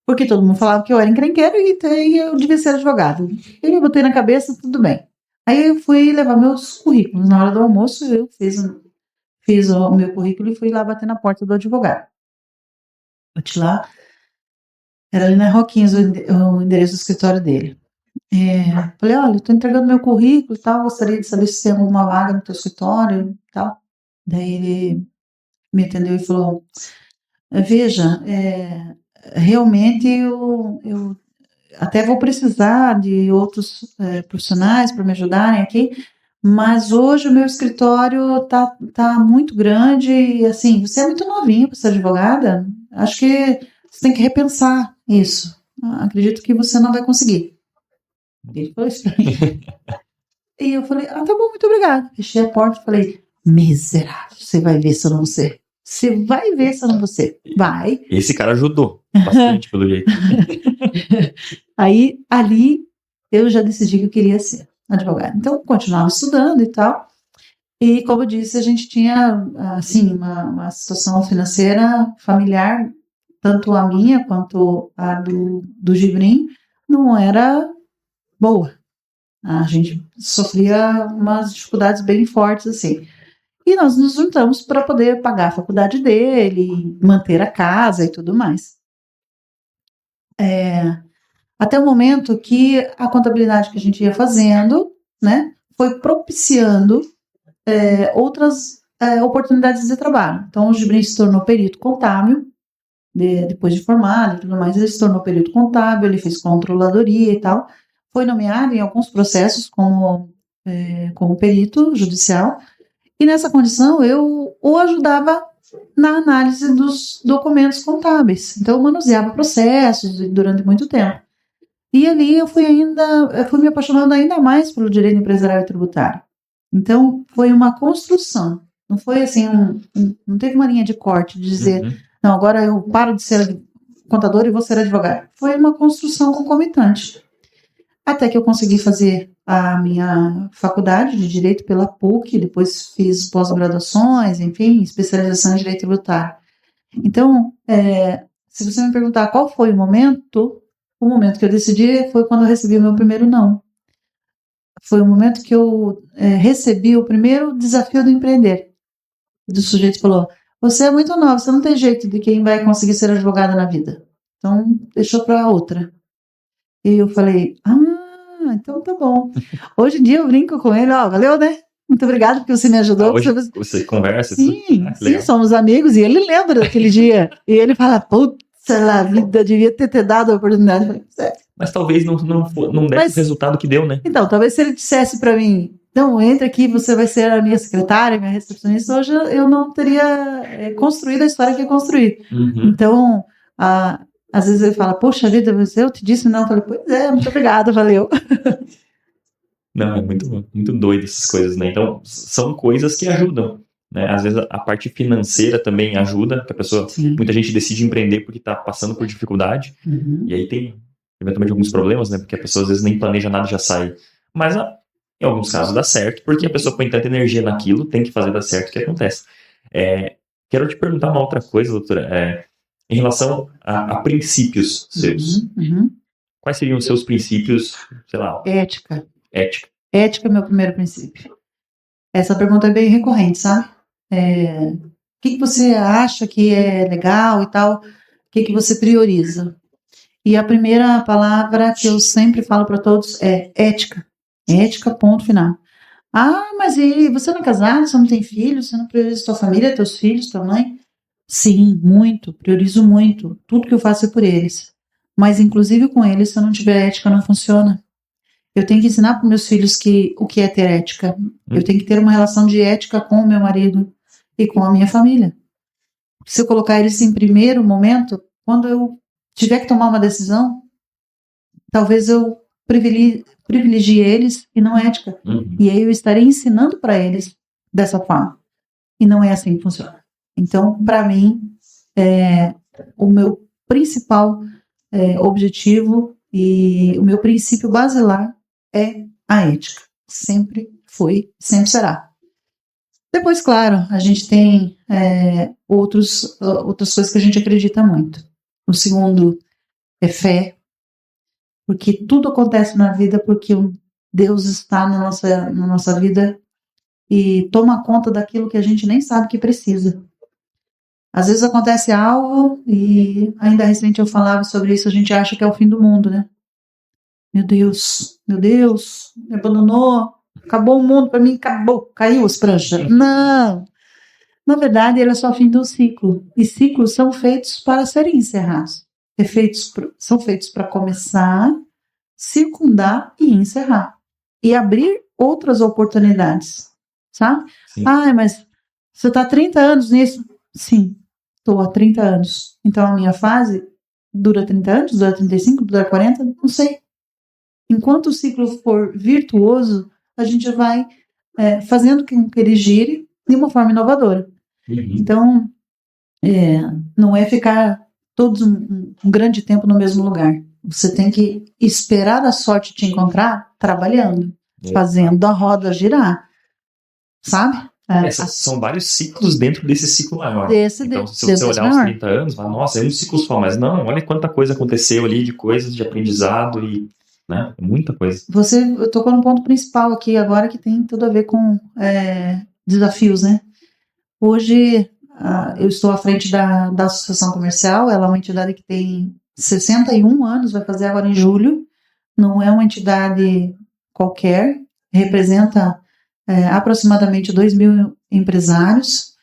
Porque todo mundo falava que eu era encrenqueiro e eu devia ser advogado. Eu me botei na cabeça, tudo bem. Aí eu fui levar meus currículos. Na hora do almoço, eu fiz o meu currículo e fui lá bater na porta do advogado. Bati lá. Era ali na Roquinhos o endereço do escritório dele. Falei, olha, eu tô entregando meu currículo e tal, gostaria de saber se tem alguma vaga no teu escritório e tal. Daí ele me atendeu e falou, veja, realmente eu até vou precisar de outros profissionais para me ajudarem aqui, mas hoje o meu escritório tá muito grande e assim, você é muito novinho para ser advogada, acho que você tem que repensar isso. Acredito que você não vai conseguir. Ele falou isso pra mim. E eu falei, tá bom, muito obrigada. Fechei a porta e falei, miserável, você vai ver se eu não vou ser. Você vai ver se eu não vou ser. Vai. Esse cara ajudou bastante, pelo jeito. Aí, ali, eu já decidi que eu queria ser advogada. Então, eu continuava estudando e tal. E, como eu disse, a gente tinha, assim, uma situação financeira familiar, tanto a minha quanto a do Gibrim, não era boa. A gente sofria umas dificuldades bem fortes, assim. E nós nos juntamos para poder pagar a faculdade dele, manter a casa e tudo mais. Até o momento que a contabilidade que a gente ia fazendo, né, foi propiciando outras oportunidades de trabalho. Então, o Gibrim se tornou perito contábil, depois de formado e tudo mais, ele se tornou perito contábil, ele fez controladoria e tal. Foi nomeado em alguns processos como perito judicial, e nessa condição eu o ajudava na análise dos documentos contábeis. Então, eu manuseava processos durante muito tempo. E ali eu fui me apaixonando ainda mais pelo direito empresarial e tributário. Então, foi uma construção. Não foi assim, não teve uma linha de corte de dizer, não, agora eu paro de ser contador e vou ser advogado. Foi uma construção concomitante. Até que eu consegui fazer a minha faculdade de Direito pela PUC, depois fiz pós-graduações, enfim, especialização em Direito Tributário. Então, se você me perguntar qual foi o momento que eu decidi foi quando eu recebi o meu primeiro não. Foi o momento que eu recebi o primeiro desafio do empreender. O sujeito falou, você é muito nova, você não tem jeito de quem vai conseguir ser advogada na vida. Então, deixou para outra. E eu falei, então tá bom. Hoje em dia eu brinco com ele, valeu, né? Muito obrigada porque você me ajudou. Hoje você conversa? Sim, somos amigos e ele lembra daquele dia. E ele fala, putz, a vida devia ter dado a oportunidade. Eu falei, mas talvez não desse o resultado que deu, né? Então, talvez se ele dissesse para mim, então entra aqui, você vai ser a minha secretária, minha recepcionista, hoje eu não teria construído a história que eu construí. Então, às vezes ele fala, poxa vida, eu te disse não. Eu falei, pois é, muito obrigada, valeu. Não, é muito doido essas coisas, né? Então, são coisas que ajudam, né? Às vezes a parte financeira também ajuda, que a pessoa, muita gente decide empreender porque está passando por dificuldade, e aí tem eventualmente alguns problemas, né? Porque a pessoa às vezes nem planeja nada e já sai. Mas em alguns casos dá certo, porque a pessoa põe tanta energia naquilo, tem que fazer dar certo, o que acontece. Quero te perguntar uma outra coisa, doutora, em relação a princípios seus. Quais seriam os seus princípios, sei lá? Ética. Ética é meu primeiro princípio. Essa pergunta é bem recorrente, sabe? O que você acha que é legal e tal? O que você prioriza? E a primeira palavra que eu sempre falo para todos é ética. Ética, ponto final. Mas e você não é casado, você não tem filhos, você não prioriza sua família, teus filhos, tua mãe? Sim, muito, priorizo muito. Tudo que eu faço é por eles. Mas, inclusive com eles, se eu não tiver ética, não funciona. Eu tenho que ensinar para meus filhos o que é ter ética. Eu tenho que ter uma relação de ética com o meu marido e com a minha família. Se eu colocar eles em primeiro momento, quando eu tiver que tomar uma decisão, talvez eu privilegie eles e não ética. E aí eu estarei ensinando para eles dessa forma. E não é assim que funciona. Então, para mim, o meu principal objetivo e o meu princípio basilar é a ética. Sempre foi, sempre será. Depois, claro, a gente tem outras coisas que a gente acredita muito. O segundo é fé, porque tudo acontece na vida porque Deus está na nossa vida e toma conta daquilo que a gente nem sabe que precisa. Às vezes acontece algo e ainda recente eu falava sobre isso, a gente acha que é o fim do mundo, né? Meu Deus, me abandonou, acabou o mundo para mim, acabou, caiu as pranchas. Não! Na verdade, ele é só o fim de um ciclo. E ciclos são feitos para serem encerrados. São feitos para começar, circundar e encerrar. E abrir outras oportunidades, sabe? Sim. Mas você está há 30 anos nisso? Sim, estou há 30 anos. Então a minha fase dura 30 anos, dura 35, dura 40, não sei. Enquanto o ciclo for virtuoso, a gente vai fazendo com que ele gire de uma forma inovadora. Então, não é ficar todos um grande tempo no mesmo lugar. Você tem que esperar a sorte te encontrar trabalhando, fazendo a roda girar, sabe? São vários ciclos dentro desse ciclo maior. Então, se você olhar os 30 anos, fala, nossa, é um ciclo só, mas não, olha quanta coisa aconteceu ali, de coisas, de aprendizado e, né, muita coisa. Você tocou no ponto principal aqui agora, que tem tudo a ver com desafios, né? Hoje, eu estou à frente da Associação Comercial, ela é uma entidade que tem 61 anos, vai fazer agora em julho, não é uma entidade qualquer, representa aproximadamente 2.000 empresários,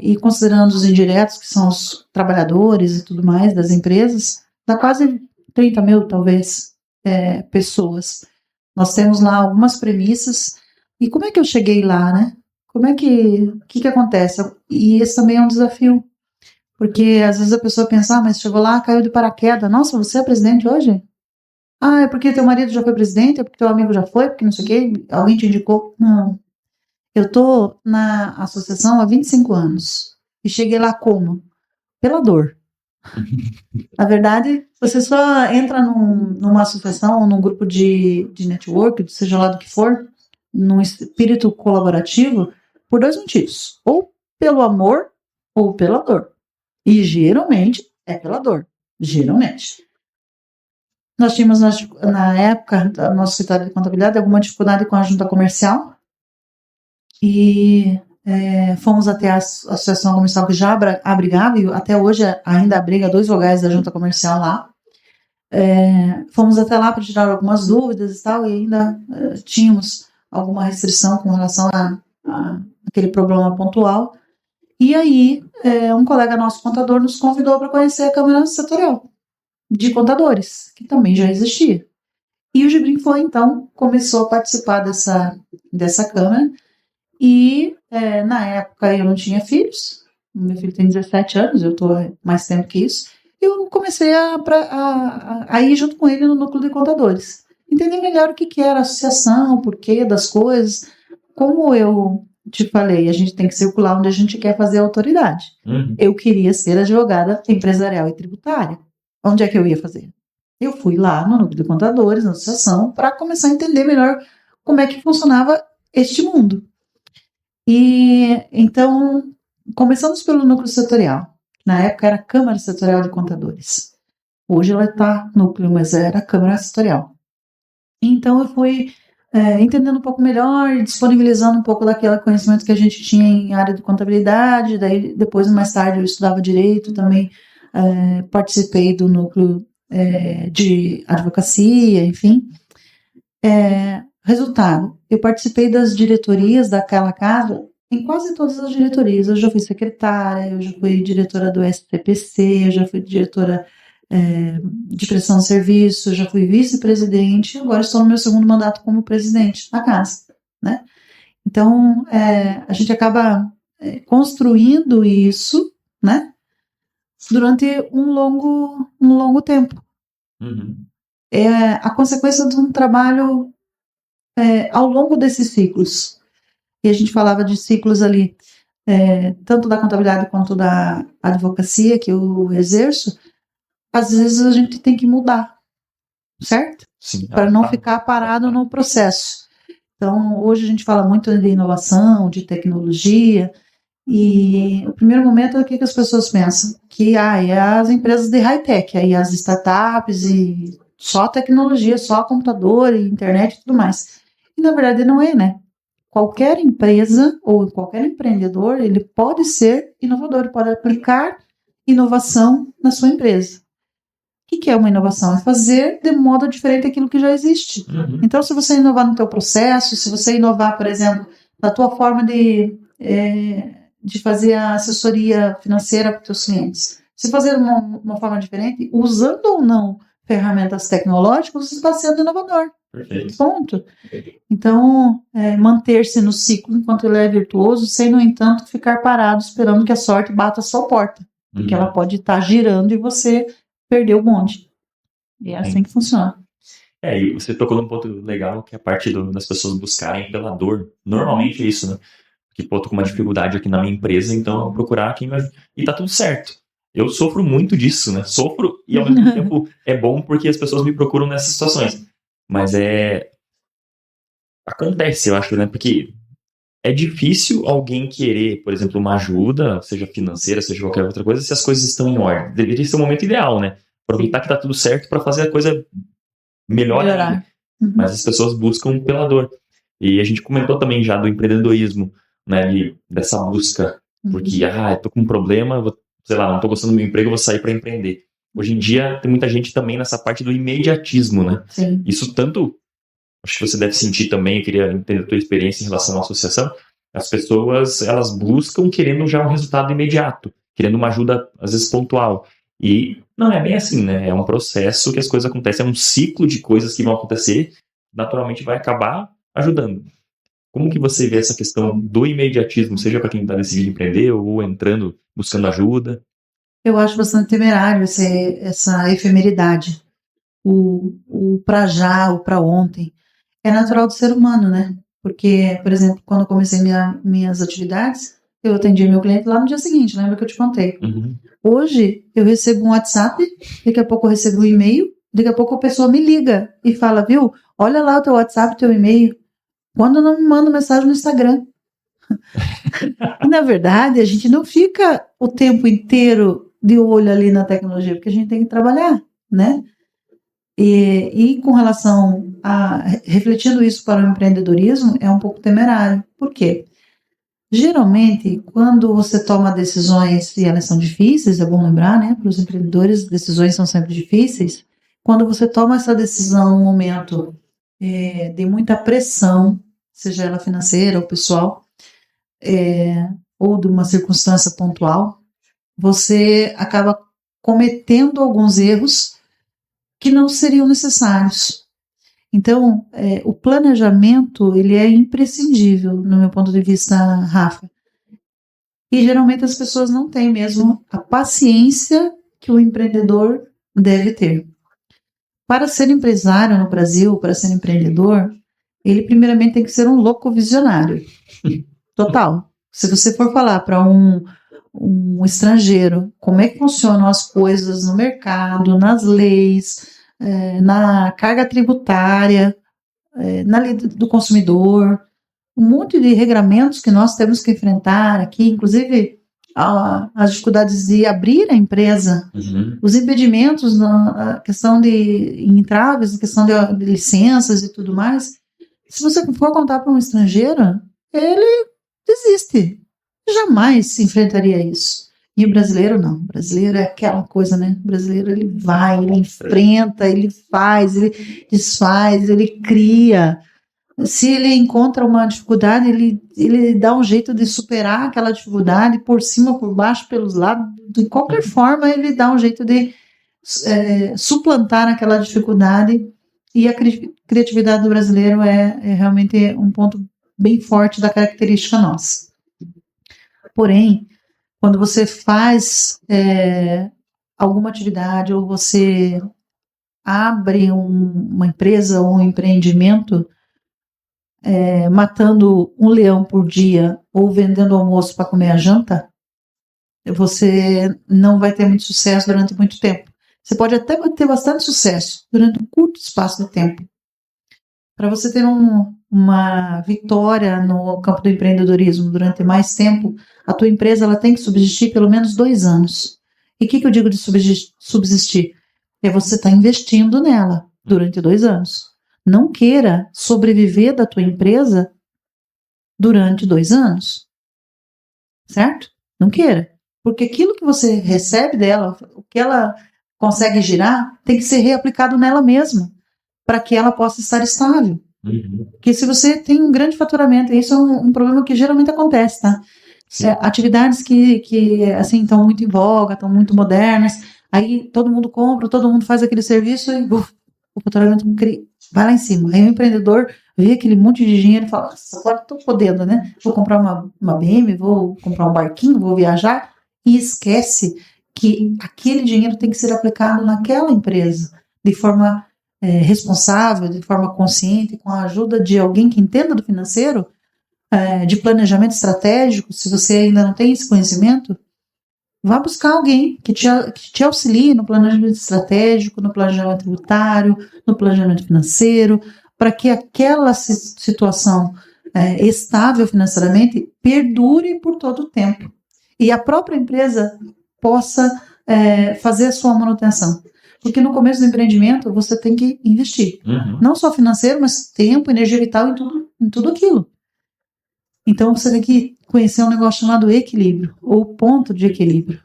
e considerando os indiretos, que são os trabalhadores e tudo mais das empresas, dá quase 30 mil, talvez, pessoas. Nós temos lá algumas premissas, e como é que eu cheguei lá, né? Como é que acontece? E esse também é um desafio, porque às vezes a pessoa pensa, mas chegou lá, caiu de paraquedas, nossa, você é presidente hoje? É porque teu marido já foi presidente, é porque teu amigo já foi, porque não sei o quê, alguém te indicou? Não. Eu tô na associação há 25 anos, e cheguei lá como? Pela dor. Na verdade, você só entra numa associação ou num grupo de network, seja lá do que for, num espírito colaborativo, por 2 motivos. Ou pelo amor, ou pela dor. E geralmente é pela dor. Geralmente. Nós tínhamos, na época, no nosso escritório de contabilidade, alguma dificuldade com a junta comercial. E fomos até a associação comercial que já abrigava, e até hoje ainda abriga 2 vogais da junta comercial lá. Fomos até lá para tirar algumas dúvidas e tal, e ainda tínhamos alguma restrição com relação a aquele problema pontual. E aí, um colega nosso contador nos convidou para conhecer a Câmara Setorial de Contadores, que também já existia. E o Gibrim foi, então, começou a participar dessa Câmara, e na época eu não tinha filhos, meu filho tem 17 anos, eu estou mais tempo que isso, eu comecei a ir junto com ele no núcleo de contadores, entender melhor o que era a associação, o porquê das coisas. Como eu te falei, a gente tem que circular onde a gente quer fazer a autoridade. Eu queria ser advogada empresarial e tributária. Onde é que eu ia fazer? Eu fui lá no núcleo de contadores, na associação, para começar a entender melhor como é que funcionava este mundo. E então, começamos pelo núcleo setorial. Na época era a Câmara Setorial de Contadores. Hoje ela está núcleo, mas era a Câmara Setorial. Então eu fui entendendo um pouco melhor e disponibilizando um pouco daquele conhecimento que a gente tinha em área de contabilidade. Daí depois, mais tarde, eu estudava direito, também participei do núcleo de advocacia, enfim. Resultado, eu participei das diretorias daquela casa, em quase todas as diretorias. Eu já fui secretária, eu já fui diretora do STPC, eu já fui diretora de prestação de serviço, eu já fui vice-presidente, agora estou no meu segundo mandato como presidente da casa, né? Então, a gente acaba construindo isso, né? Durante um longo tempo. É a consequência de um trabalho ao longo desses ciclos. E a gente falava de ciclos ali. tanto da contabilidade quanto da advocacia que eu exerço, às vezes a gente tem que mudar, certo? Sim. Para não ficar parado no processo. Então, hoje a gente fala muito de inovação, de tecnologia, e o primeiro momento é o que as pessoas pensam? Que é as empresas de high-tech, aí as startups e só tecnologia, só computador e internet e tudo mais. E na verdade não é, né? Qualquer empresa ou qualquer empreendedor, ele pode ser inovador, pode aplicar inovação na sua empresa. O que é uma inovação? É fazer de modo diferente aquilo que já existe. Uhum. Então, se você inovar no teu processo, se você inovar, por exemplo, na tua forma de fazer a assessoria financeira para os teus clientes, se fazer uma forma diferente, usando ou não ferramentas tecnológicas, você está sendo inovador. Perfeito. Ponto. Então, manter-se no ciclo enquanto ele é virtuoso, sem, no entanto, ficar parado esperando que a sorte bata a sua porta. Porque ela pode estar girando e você perdeu o bonde. E é assim que funciona. E você tocou num ponto legal, que é a parte das pessoas buscarem pela dor. Normalmente é isso, né? Que, tô com uma dificuldade aqui na minha empresa, então eu vou procurar quem me ajuda. E tá tudo certo. Eu sofro muito disso, né? Sofro e ao mesmo tempo é bom porque as pessoas me procuram nessas situações. Mas acontece, eu acho, né? Porque é difícil alguém querer, por exemplo, uma ajuda, seja financeira, seja qualquer outra coisa, se as coisas estão em ordem. Deveria ser o momento ideal, né? Aproveitar que tá tudo certo para fazer a coisa melhor ainda. Mas as pessoas buscam pela dor. E a gente comentou também já do empreendedorismo, né? Dessa busca. Porque, eu tô com um problema, sei lá, não tô gostando do meu emprego, vou sair para empreender. Hoje em dia tem muita gente também nessa parte do imediatismo, né? Sim. Isso tanto, acho que você deve sentir também, eu queria entender a tua experiência em relação à associação. As pessoas, elas buscam querendo já um resultado imediato, querendo uma ajuda, às vezes, pontual. E não é bem assim, né? É um processo que as coisas acontecem, é um ciclo de coisas que vão acontecer, naturalmente vai acabar ajudando. Como que você vê essa questão do imediatismo, seja para quem está decidindo empreender ou entrando, buscando ajuda? Eu acho bastante temerário essa efemeridade. O para já, o para ontem. É natural do ser humano, né? Porque, por exemplo, quando eu comecei minhas atividades, eu atendia meu cliente lá no dia seguinte, lembra que eu te contei? Uhum. Hoje, eu recebo um WhatsApp, daqui a pouco eu recebo um e-mail, daqui a pouco a pessoa me liga e fala, viu, olha lá o teu WhatsApp, teu e-mail, quando não me manda mensagem no Instagram. E, na verdade, a gente não fica o tempo inteiro de olho ali na tecnologia, porque a gente tem que trabalhar, né? E com relação a, refletindo isso para o empreendedorismo, é um pouco temerário. Por quê? Geralmente, quando você toma decisões, e elas são difíceis, é bom lembrar, né? Para os empreendedores, decisões são sempre difíceis. Quando você toma essa decisão num momento de muita pressão, seja ela financeira ou pessoal, ou de uma circunstância pontual, você acaba cometendo alguns erros que não seriam necessários. Então, o planejamento, ele é imprescindível, no meu ponto de vista, Rafa. E geralmente as pessoas não têm mesmo a paciência que o empreendedor deve ter. Para ser empresário no Brasil, para ser empreendedor, ele primeiramente tem que ser um louco visionário. Total. Se você for falar para um estrangeiro como é que funcionam as coisas no mercado, nas leis, na carga tributária, na lei do consumidor, um monte de regramentos que nós temos que enfrentar aqui, inclusive as dificuldades de abrir a empresa, os impedimentos na questão de entraves, na questão de licenças e tudo mais. Se você for contar para um estrangeiro, ele desiste. Jamais se enfrentaria isso. E o brasileiro não. O brasileiro é aquela coisa, né? O brasileiro, ele vai, ele enfrenta, ele faz, ele desfaz, ele cria. Se ele encontra uma dificuldade, ele dá um jeito de superar aquela dificuldade por cima, por baixo, pelos lados. De qualquer forma, ele dá um jeito de suplantar aquela dificuldade. E a criatividade do brasileiro é realmente um ponto bem forte da característica nossa. Porém, quando você faz alguma atividade ou você abre uma empresa ou um empreendimento, matando um leão por dia ou vendendo almoço para comer a janta, você não vai ter muito sucesso durante muito tempo. Você pode até ter bastante sucesso durante um curto espaço de tempo. Para você ter uma vitória no campo do empreendedorismo durante mais tempo, a tua empresa ela tem que subsistir pelo menos 2 anos. E o que eu digo de subsistir? É você estar investindo nela durante 2 anos. Não queira sobreviver da tua empresa durante 2 anos. Certo? Não queira. Porque aquilo que você recebe dela, o que ela consegue girar, tem que ser reaplicado nela mesma, para que ela possa estar estável. Porque se você tem um grande faturamento, isso é um problema que geralmente acontece, tá? Atividades que assim, estão muito em voga, estão muito modernas, aí todo mundo compra, todo mundo faz aquele serviço e o faturamento vai lá em cima. Aí o empreendedor vê aquele monte de dinheiro e fala, nossa, agora estou podendo, né? Vou comprar uma BM, vou comprar um barquinho, vou viajar, e esquece que aquele dinheiro tem que ser aplicado naquela empresa, de forma responsável, de forma consciente, com a ajuda de alguém que entenda do financeiro, de planejamento estratégico. Se você ainda não tem esse conhecimento, vá buscar alguém que te auxilie no planejamento estratégico, no planejamento tributário, no planejamento financeiro, para que aquela situação estável financeiramente perdure por todo o tempo. E a própria empresa possa fazer a sua manutenção. Porque no começo do empreendimento você tem que investir. Não só financeiro, mas tempo, energia vital em tudo aquilo. Então você tem que conhecer um negócio chamado equilíbrio, ou ponto de equilíbrio.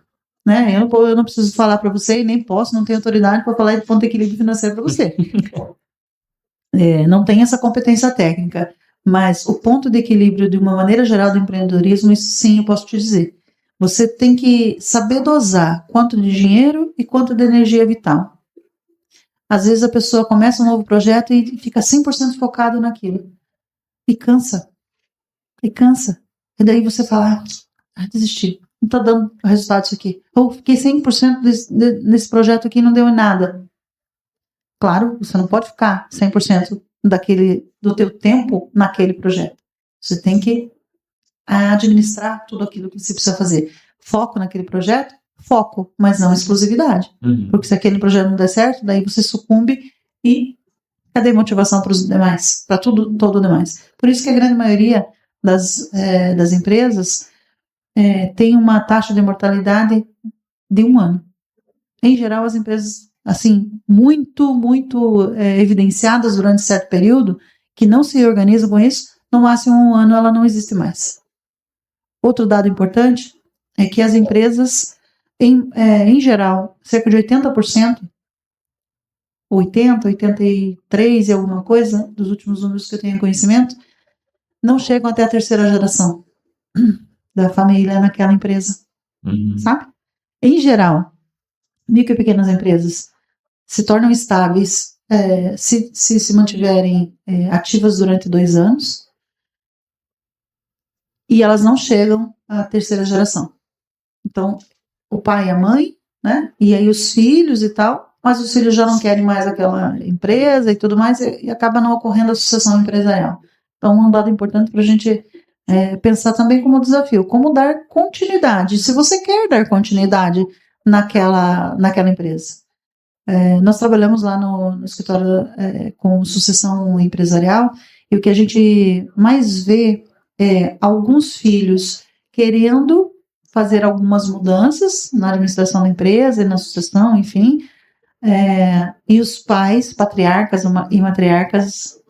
Né? Eu não preciso falar para você, e nem posso, não tenho autoridade para falar de ponto de equilíbrio financeiro para você. Não tem essa competência técnica. Mas o ponto de equilíbrio, de uma maneira geral, do empreendedorismo, isso sim eu posso te dizer. Você tem que saber dosar quanto de dinheiro e quanto de energia vital. Às vezes a pessoa começa um novo projeto e fica 100% focado naquilo. E cansa. E daí você fala, desisti. Não está dando resultado isso aqui. Ou fiquei 100% nesse projeto aqui e não deu em nada. Claro, você não pode ficar 100% do teu tempo naquele projeto. Você tem que administrar tudo aquilo que você precisa fazer. Foco naquele projeto? Foco, mas não exclusividade. Porque se aquele projeto não der certo, daí você sucumbe e cadê motivação para os demais? Para todo o demais. Por isso que a grande maioria das empresas tem uma taxa de mortalidade de 1 ano. Em geral, as empresas, assim, muito evidenciadas durante certo período, que não se organizam com isso, no máximo 1 ano ela não existe mais. Outro dado importante é que as empresas, em geral, cerca de 80%, 83% e alguma coisa, dos últimos números que eu tenho conhecimento, não chegam até a 3ª geração da família naquela empresa, sabe? Em geral, micro e pequenas empresas se tornam estáveis se mantiverem ativas durante 2 anos, e elas não chegam à 3ª geração. Então, o pai e a mãe, né? E aí os filhos e tal, mas os filhos já não querem mais aquela empresa e tudo mais, e acaba não ocorrendo a sucessão empresarial. Então, um dado importante para a gente pensar também como desafio, como dar continuidade, se você quer dar continuidade naquela empresa. Nós trabalhamos lá no escritório com sucessão empresarial, e o que a gente mais vê alguns filhos querendo fazer algumas mudanças na administração da empresa e na sucessão, enfim, e os pais, patriarcas e matriarcas,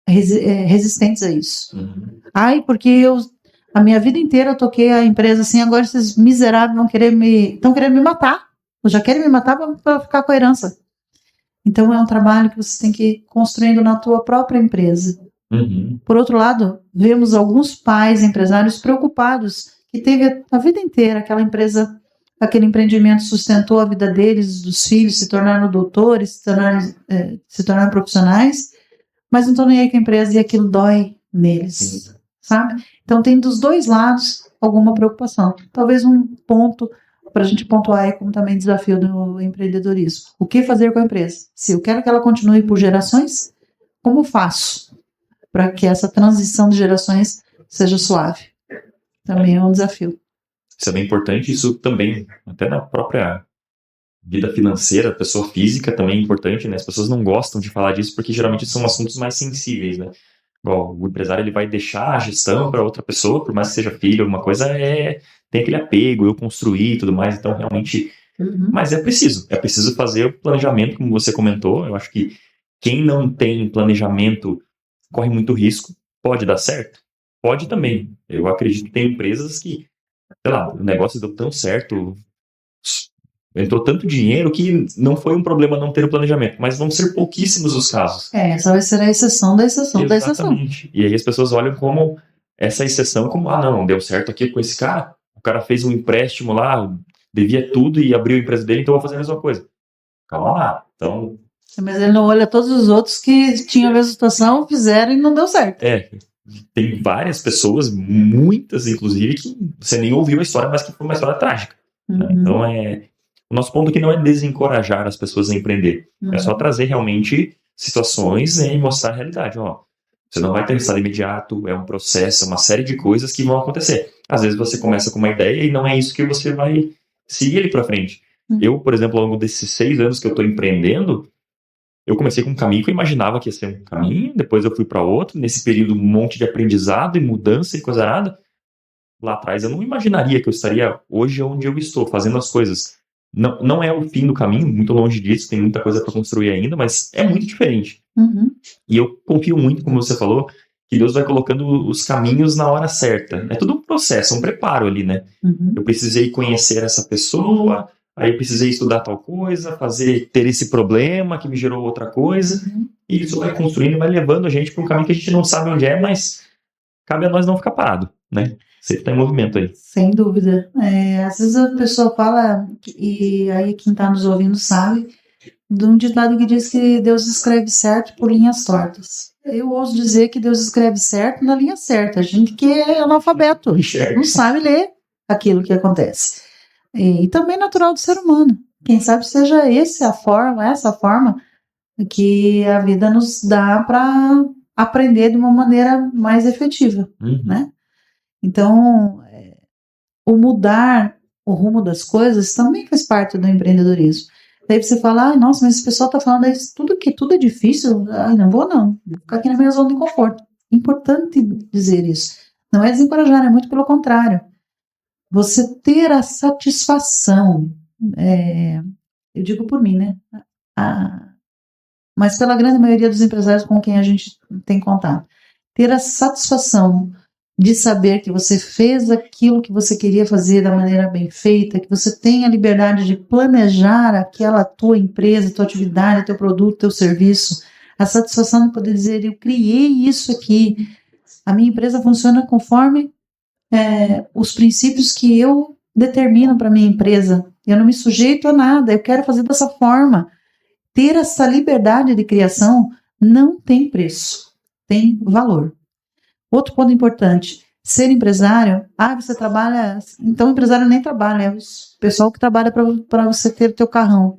resistentes a isso. Porque a minha vida inteira eu toquei a empresa assim, agora esses miseráveis estão querendo me matar, já querem me matar para ficar com a herança. Então é um trabalho que você tem que ir construindo na tua própria empresa. Por outro lado, vemos alguns pais empresários preocupados, que teve a vida inteira aquela empresa, aquele empreendimento sustentou a vida deles, dos filhos, se tornaram doutores, se tornaram profissionais, mas não estão nem aí com a empresa e aquilo dói neles, sabe? Então tem dos dois lados alguma preocupação. Talvez um ponto para a gente pontuar aí como também desafio do empreendedorismo. O que fazer com a empresa? Se eu quero que ela continue por gerações, como faço? para que essa transição de gerações seja suave. Também é um desafio. Isso é bem importante, isso também, até na própria vida financeira, a pessoa física também é importante, né? As pessoas não gostam de falar disso porque geralmente são assuntos mais sensíveis, né? Igual, o empresário ele vai deixar a gestão para outra pessoa, por mais que seja filho, alguma coisa, tem aquele apego, eu construí e tudo mais, então realmente... Mas é preciso fazer o planejamento, como você comentou. Eu acho que quem não tem planejamento corre muito risco. Pode dar certo? Pode também. Eu acredito que tem empresas que, sei lá, o negócio deu tão certo, entrou tanto dinheiro que não foi um problema não ter o planejamento, mas vão ser pouquíssimos os casos. Essa vai ser a exceção da exceção da exceção. Exatamente. E aí as pessoas olham como essa exceção, como, não, deu certo aqui com esse cara, o cara fez um empréstimo lá, devia tudo e abriu a empresa dele, então eu vou fazer a mesma coisa. Calma lá. Então... Mas ele não olha todos os outros que tinham a mesma situação, fizeram e não deu certo. Tem várias pessoas, muitas inclusive, que você nem ouviu a história, mas que foi uma história trágica. Né? Então, o nosso ponto aqui não é desencorajar as pessoas a empreender. É só trazer realmente situações e mostrar a realidade. Você não vai ter resultado imediato, é um processo, uma série de coisas que vão acontecer. Às vezes você começa com uma ideia e não é isso que você vai seguir ele para frente. Eu, por exemplo, ao longo desses 6 anos que eu estou empreendendo, eu comecei com um caminho que eu imaginava que ia ser um caminho, depois eu fui para outro, nesse período um monte de aprendizado e mudança e coisa nada. Lá atrás eu não imaginaria que eu estaria hoje onde eu estou, fazendo as coisas. Não é o fim do caminho, muito longe disso, tem muita coisa para construir ainda, mas é muito diferente. E eu confio muito, como você falou, que Deus vai colocando os caminhos na hora certa. É tudo um processo, um preparo ali, né? Eu precisei conhecer essa pessoa, aí eu precisei estudar tal coisa, ter esse problema que me gerou outra coisa, e isso vai construindo, vai levando a gente para um caminho que a gente não sabe onde é, mas cabe a nós não ficar parado, né? Sempre está em movimento aí. Sem dúvida. Às vezes a pessoa fala, e aí quem está nos ouvindo sabe, de um ditado que diz que Deus escreve certo por linhas tortas. Eu ouso dizer que Deus escreve certo na linha certa. A gente que é analfabeto, não sabe ler aquilo que acontece. E também natural do ser humano. Quem sabe seja essa a forma que a vida nos dá para aprender de uma maneira mais efetiva, né? Então, o mudar o rumo das coisas também faz parte do empreendedorismo. Daí você fala, nossa, mas esse pessoal está falando isso, tudo é difícil, não vou ficar aqui na minha zona de conforto. Importante dizer isso. Não é desencorajar, é muito pelo contrário. Você ter a satisfação, eu digo por mim, né? Mas pela grande maioria dos empresários com quem a gente tem contato, ter a satisfação de saber que você fez aquilo que você queria fazer da maneira bem feita, que você tem a liberdade de planejar aquela tua empresa, tua atividade, teu produto, teu serviço, a satisfação de poder dizer, eu criei isso aqui, a minha empresa funciona conforme os princípios que eu determino para minha empresa, eu não me sujeito a nada, eu quero fazer dessa forma. Ter essa liberdade de criação não tem preço, tem valor. Outro ponto importante, ser empresário, você trabalha, então o empresário nem trabalha, é o pessoal que trabalha para você ter o teu carrão.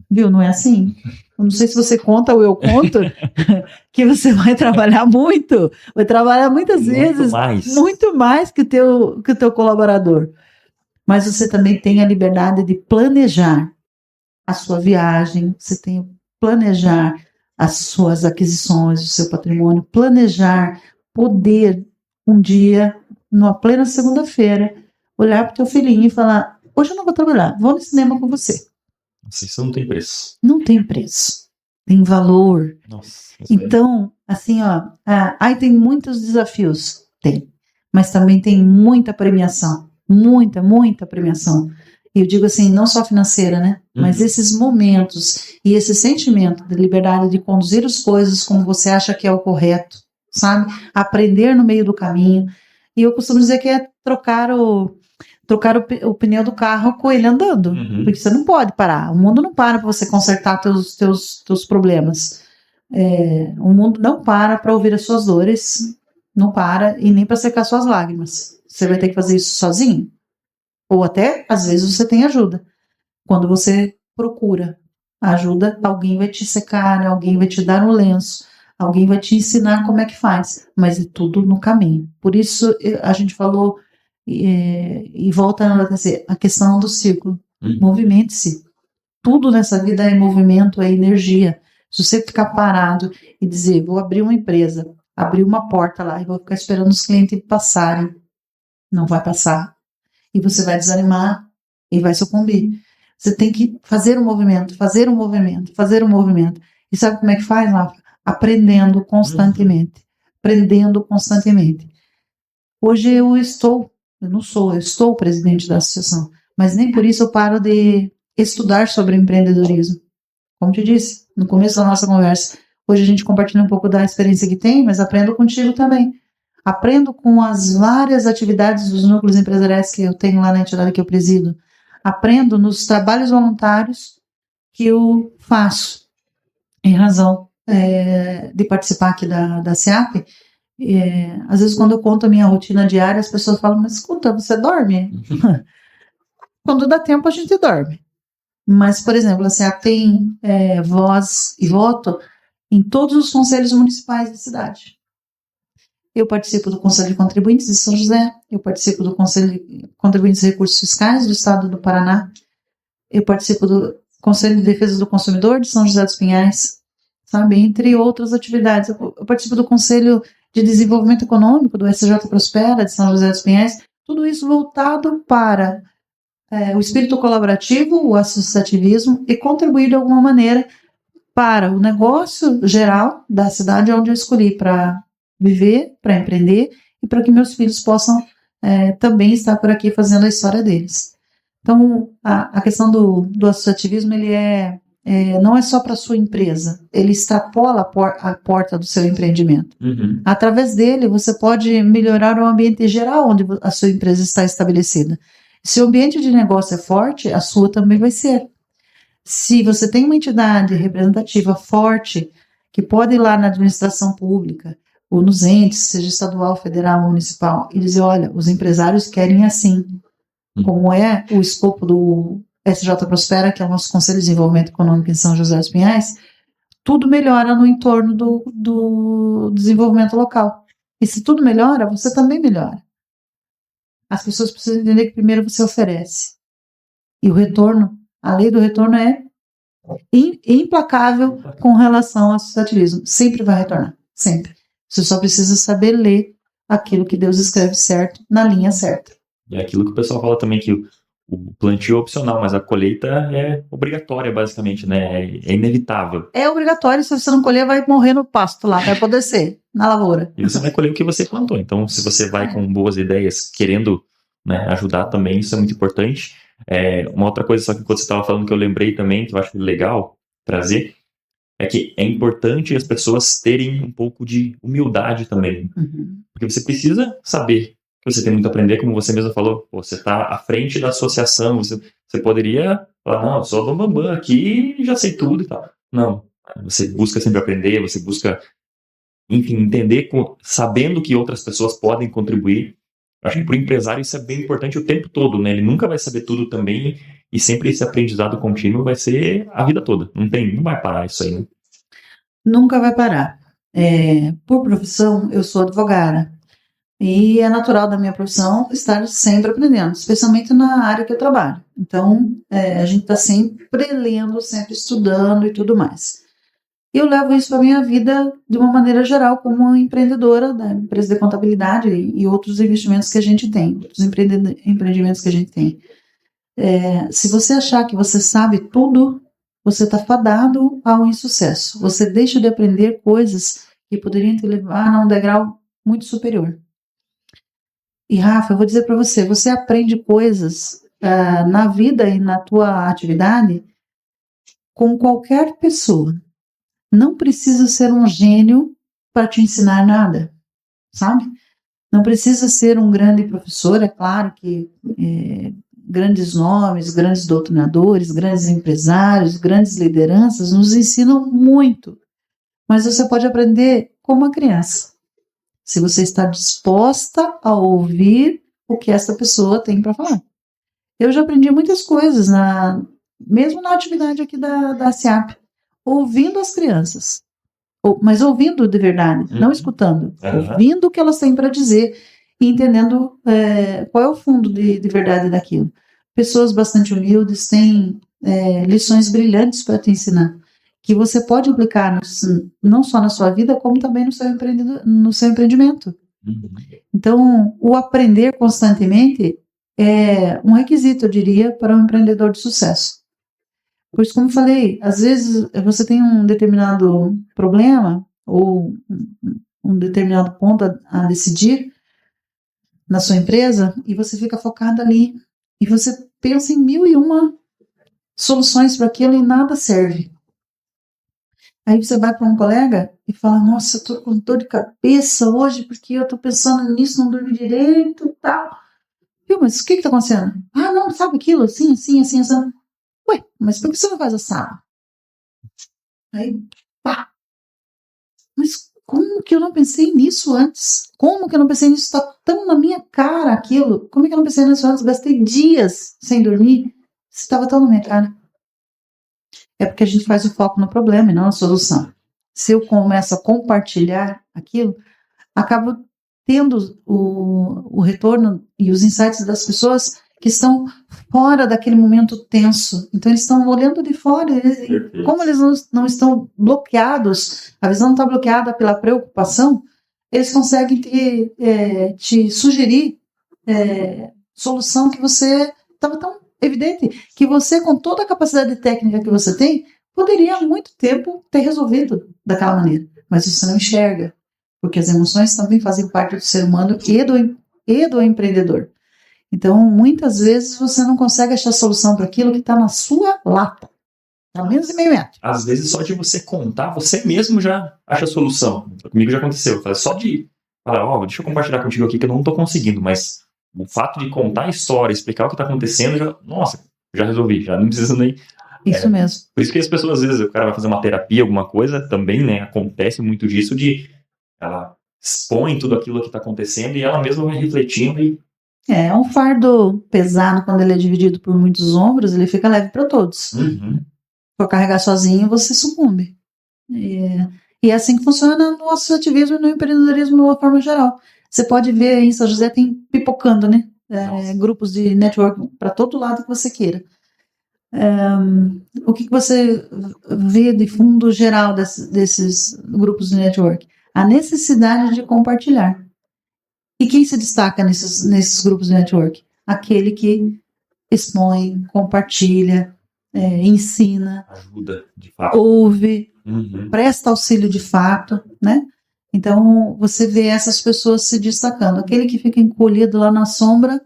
Viu, não é assim? Eu não sei se você conta ou eu conto, que você vai trabalhar muito, vai trabalhar muitas vezes, muito mais que o teu colaborador. Mas você também tem a liberdade de planejar a sua viagem, você tem que planejar as suas aquisições, o seu patrimônio, planejar, poder um dia, numa plena segunda-feira, olhar para o teu filhinho e falar, hoje eu não vou trabalhar, vou no cinema com você. Nossa, isso não tem preço. Não tem preço, tem valor. Nossa, então, assim, aí tem muitos desafios, mas também tem muita premiação, muita premiação. Eu digo assim, não só financeira, né? Mas esses momentos e esse sentimento de liberdade de conduzir as coisas como você acha que é o correto, sabe? Aprender no meio do caminho. E eu costumo dizer que é trocar o pneu do carro com ele andando. Porque você não pode parar. O mundo não para você consertar teus problemas. O mundo não para ouvir as suas dores, não para, e nem para secar suas lágrimas. Você vai ter que fazer isso sozinho. Ou até, às vezes, você tem ajuda. Quando você procura ajuda, alguém vai te secar, alguém vai te dar um lenço, Alguém vai te ensinar como é que faz, mas é tudo no caminho. Por isso a gente falou, e volta a acontecer, a questão do círculo. Movimente-se. Tudo nessa vida é movimento, é energia. Se você ficar parado e dizer, vou abrir uma empresa, abrir uma porta lá e vou ficar esperando os clientes passarem, não vai passar. E você vai desanimar e vai sucumbir. Você tem que fazer um movimento, fazer um movimento, fazer um movimento. E sabe como é que faz, Rafa? Aprendendo constantemente. Aprendendo constantemente. Hoje eu estou presidente da associação, mas nem por isso eu paro de estudar sobre empreendedorismo. Como te disse no começo da nossa conversa, hoje a gente compartilha um pouco da experiência que tem, mas aprendo contigo também. Aprendo com as várias atividades dos núcleos empresariais que eu tenho lá na entidade que eu presido. Aprendo nos trabalhos voluntários que eu faço, em razão de participar aqui da SEAP. Às vezes, quando eu conto a minha rotina diária, as pessoas falam, mas escuta, você dorme? Quando dá tempo, a gente dorme. Mas, por exemplo, a SEAP tem voz e voto em todos os conselhos municipais da cidade. Eu participo do Conselho de Contribuintes de São José, eu participo do Conselho de Contribuintes e Recursos Fiscais do Estado do Paraná, eu participo do Conselho de Defesa do Consumidor de São José dos Pinhais, sabe? Entre outras atividades. Eu participo do Conselho de Desenvolvimento Econômico do SJ Prospera de São José dos Pinhais, tudo isso voltado para o espírito colaborativo, o associativismo e contribuir de alguma maneira para o negócio geral da cidade onde eu escolhi para viver, para empreender e para que meus filhos possam também estar por aqui fazendo a história deles. Então, a questão do associativismo, ele não é só para a sua empresa, ele extrapola a porta do seu empreendimento. Uhum. Através dele, você pode melhorar o ambiente geral onde a sua empresa está estabelecida. Se o ambiente de negócio é forte, a sua também vai ser. Se você tem uma entidade representativa forte, que pode ir lá na administração pública, ou nos entes, seja estadual, federal, municipal, e dizer, olha, os empresários querem assim, como é o escopo do SJ Prospera, que é o nosso Conselho de Desenvolvimento Econômico em São José dos Pinhais, tudo melhora no entorno do desenvolvimento local. E se tudo melhora, você também melhora. As pessoas precisam entender que primeiro você oferece. E o retorno, a lei do retorno é implacável com relação ao associativismo. Sempre vai retornar, sempre. Você só precisa saber ler aquilo que Deus escreve certo, na linha certa. E é aquilo que o pessoal fala também, que o plantio é opcional, mas a colheita é obrigatória, basicamente, né? É inevitável. É obrigatório, se você não colher, vai morrer no pasto lá, vai apodrecer, na lavoura. E você vai colher o que você plantou. Então, se você vai com boas ideias, querendo, né, ajudar também, isso é muito importante. Uma outra coisa, só que quando você estava falando, que eu lembrei também, que eu acho legal trazer, é que é importante as pessoas terem um pouco de humildade também. Uhum. Porque você precisa saber que você tem muito a aprender, como você mesmo falou, você está à frente da associação, você poderia falar, não, eu sou o bambam aqui e já sei tudo e tal. Não, você busca sempre aprender, você busca, enfim, entender, sabendo que outras pessoas podem contribuir. Acho que para o empresário isso é bem importante o tempo todo, né? Ele nunca vai saber tudo também, e sempre esse aprendizado contínuo vai ser a vida toda. Não vai parar isso aí, né? Nunca vai parar. Por profissão, eu sou advogada. E é natural da minha profissão estar sempre aprendendo, especialmente na área que eu trabalho. Então, a gente está sempre lendo, sempre estudando e tudo mais. Eu levo isso para a minha vida de uma maneira geral, como empreendedora da empresa de contabilidade e outros investimentos que a gente tem, outros empreendimentos que a gente tem. Se você achar que você sabe tudo, você está fadado ao insucesso. Você deixa de aprender coisas que poderiam te levar a um degrau muito superior. E, Rafa, eu vou dizer para você, você aprende coisas na vida e na tua atividade com qualquer pessoa. Não precisa ser um gênio para te ensinar nada, sabe? Não precisa ser um grande professor, é claro que grandes nomes, grandes doutrinadores, grandes empresários, grandes lideranças nos ensinam muito, mas você pode aprender como uma criança, se você está disposta a ouvir o que essa pessoa tem para falar. Eu já aprendi muitas coisas, mesmo na atividade aqui da SEAP, ouvindo as crianças. Mas ouvindo de verdade, não escutando, ouvindo o que elas têm para dizer e entendendo qual é o fundo de verdade daquilo. Pessoas bastante humildes têm lições brilhantes para te ensinar, que você pode aplicar não só na sua vida, como também no seu empreendimento. Então, o aprender constantemente é um requisito, eu diria, para um empreendedor de sucesso. Por isso, como eu falei, às vezes você tem um determinado problema ou um determinado ponto a decidir na sua empresa e você fica focado ali e você pensa em 1001 soluções para aquilo e nada serve. Aí você vai para um colega e fala, nossa, eu tô com dor de cabeça hoje porque eu tô pensando nisso, não dormi direito e tal. Viu, mas o que tá acontecendo? Ah, não, sabe aquilo? Assim. Ué, mas por que você não faz assado? Aí, pá. Mas como que eu não pensei nisso antes? Como que eu não pensei nisso? Está tão na minha cara aquilo. Como é que eu não pensei nisso antes? Gastei dias sem dormir. Estava tão na minha cara. É porque a gente faz o foco no problema e não na solução. Se eu começo a compartilhar aquilo, acabo tendo o retorno e os insights das pessoas que estão fora daquele momento tenso. Então, eles estão olhando de fora. Como eles não estão bloqueados, a visão não está bloqueada pela preocupação, eles conseguem te sugerir solução que você estava tão evidente, que você, com toda a capacidade técnica que você tem, poderia há muito tempo ter resolvido daquela maneira. Mas você não enxerga, porque as emoções também fazem parte do ser humano e do empreendedor. Então, muitas vezes, você não consegue achar solução para aquilo que está na sua lata. Está menos de meio metro. Às vezes, só de você contar, você mesmo já acha a solução. Comigo já aconteceu. Só de falar, deixa eu compartilhar contigo aqui que eu não estou conseguindo, mas o fato de contar a história, explicar o que está acontecendo, já resolvi, já não precisa nem... Isso mesmo. Por isso que as pessoas, às vezes, o cara vai fazer uma terapia, alguma coisa, também, né, acontece muito disso de ela expõe tudo aquilo que está acontecendo e ela mesma vai refletindo e... É um fardo pesado quando ele é dividido por muitos ombros, ele fica leve para todos. For carregar sozinho, você sucumbe. E é assim que funciona no associativismo e no empreendedorismo de uma forma geral. Você pode ver em São José, tem pipocando, né? Grupos de network para todo lado que você queira. O que você vê de fundo geral desses grupos de network? A necessidade de compartilhar. E quem se destaca nesses grupos de network? Aquele que expõe, compartilha, ensina, ajuda, de fato. Ouve, presta auxílio de fato, né? Então, você vê essas pessoas se destacando. Aquele que fica encolhido lá na sombra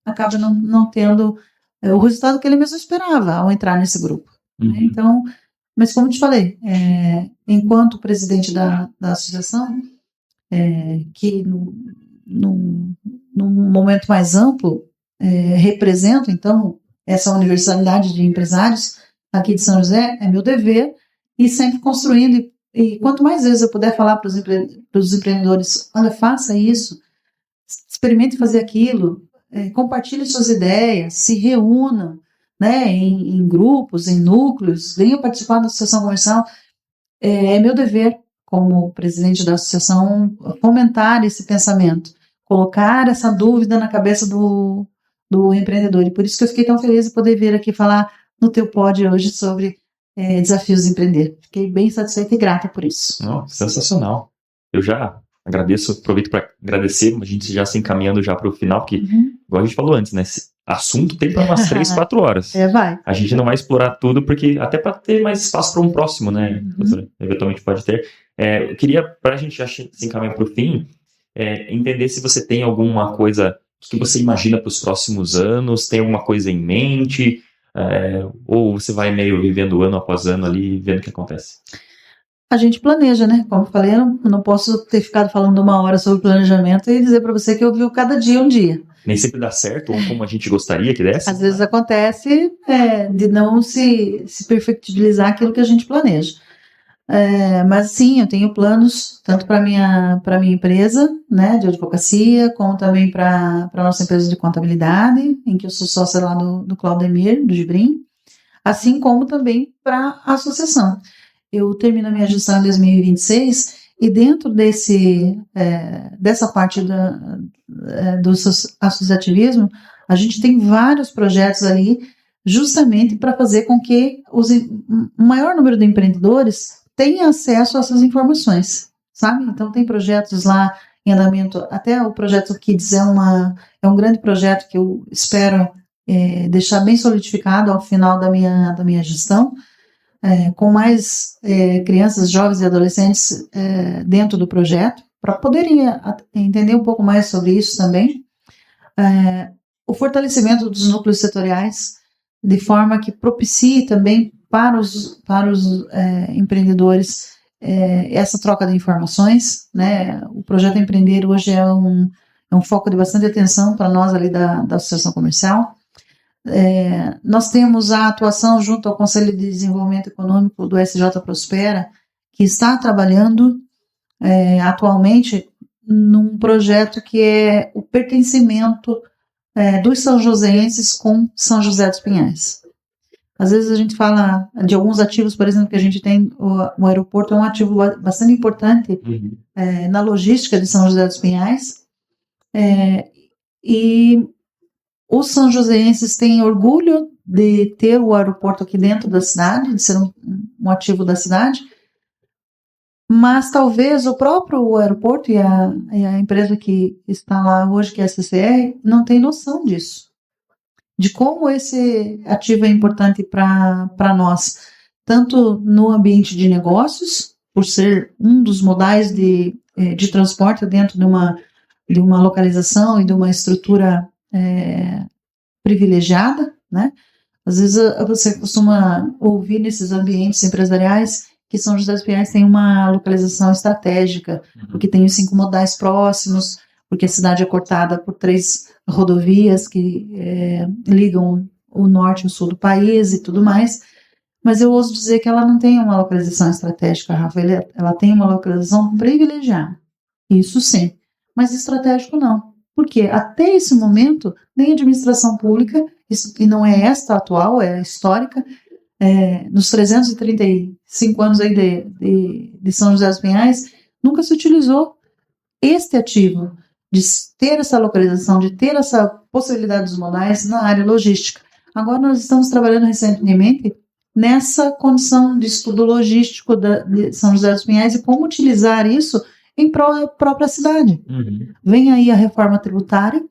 acaba não tendo o resultado que ele mesmo esperava ao entrar nesse grupo. Né? Então, mas como eu te falei, enquanto presidente da associação, que num momento mais amplo, represento, então, essa universalidade de empresários aqui de São José, é meu dever, e sempre construindo, e quanto mais vezes eu puder falar para os empreendedores, olha, faça isso, experimente fazer aquilo, compartilhe suas ideias, se reúnam, né, em grupos, em núcleos, venham participar da associação comercial, é meu dever, como presidente da associação, fomentar esse pensamento, colocar essa dúvida na cabeça do empreendedor. E por isso que eu fiquei tão feliz de poder vir aqui falar no teu pod hoje sobre desafios de empreender. Fiquei bem satisfeita e grata por isso. Sensacional. Eu já agradeço, aproveito para agradecer, a gente já se encaminhando já para o final, porque, igual a gente falou antes, né? Assunto tem para umas 3, 4 horas. Vai. A gente não vai explorar tudo, porque até para ter mais espaço para um próximo, né? Eventualmente pode ter. Eu queria, para a gente já se encaminhar para o fim, entender se você tem alguma coisa que você imagina para os próximos anos, tem alguma coisa em mente, ou você vai meio vivendo ano após ano ali, vendo o que acontece? A gente planeja, né? Como eu falei, eu não posso ter ficado falando 1 hora sobre planejamento e dizer para você que eu vivo cada dia um dia. Nem sempre dá certo, ou como a gente gostaria que desse. Às vezes acontece de não se perfectibilizar aquilo que a gente planeja. Mas sim, eu tenho planos tanto para minha empresa, né, de advocacia, como também para a nossa empresa de contabilidade, em que eu sou sócia lá do Claudemir, do Gibrim, assim como também para a associação. eu termino a minha gestão em 2026 e dentro dessa parte do associativismo, a gente tem vários projetos ali justamente para fazer com que o maior número de empreendedores tenha acesso a essas informações, sabe? Então tem projetos lá em andamento, até o projeto Kids é um grande projeto que eu espero deixar bem solidificado ao final da minha gestão, com mais crianças, jovens e adolescentes dentro do projeto, para poderem entender um pouco mais sobre isso também. O fortalecimento dos núcleos setoriais, de forma que propicie também para os empreendedores essa troca de informações, né? O projeto Empreender hoje é um foco de bastante atenção para nós ali da Associação Comercial. Nós temos a atuação junto ao Conselho de Desenvolvimento Econômico do SJ Prospera, que está trabalhando atualmente num projeto que é o pertencimento dos são-joséenses com São José dos Pinhais. Às vezes a gente fala de alguns ativos, por exemplo, que a gente tem, o aeroporto é um ativo bastante importante na logística de São José dos Pinhais, e os são-joséenses têm orgulho de ter o aeroporto aqui dentro da cidade, de ser um ativo da cidade, mas talvez o próprio aeroporto e a empresa que está lá hoje, que é a CCR, não tem noção disso, de como esse ativo é importante para nós, tanto no ambiente de negócios, por ser um dos modais de transporte dentro de uma localização e de uma estrutura privilegiada, né? Às vezes você costuma ouvir nesses ambientes empresariais que São José dos Pinhais tem uma localização estratégica, porque tem os 5 modais próximos, porque a cidade é cortada por 3 rodovias que ligam o norte e o sul do país e tudo mais, mas eu ouso dizer que ela não tem uma localização estratégica, Rafa, ela tem uma localização privilegiada, isso sim, mas estratégico não, porque até esse momento, nem a administração pública, e não é esta atual, é a histórica, nos 335 anos aí de São José dos Pinhais, nunca se utilizou este ativo, de ter essa localização, de ter essa possibilidade dos modais na área logística. Agora nós estamos trabalhando recentemente nessa condição de estudo logístico de São José dos Pinhais e como utilizar isso em própria cidade. Vem aí a reforma tributária,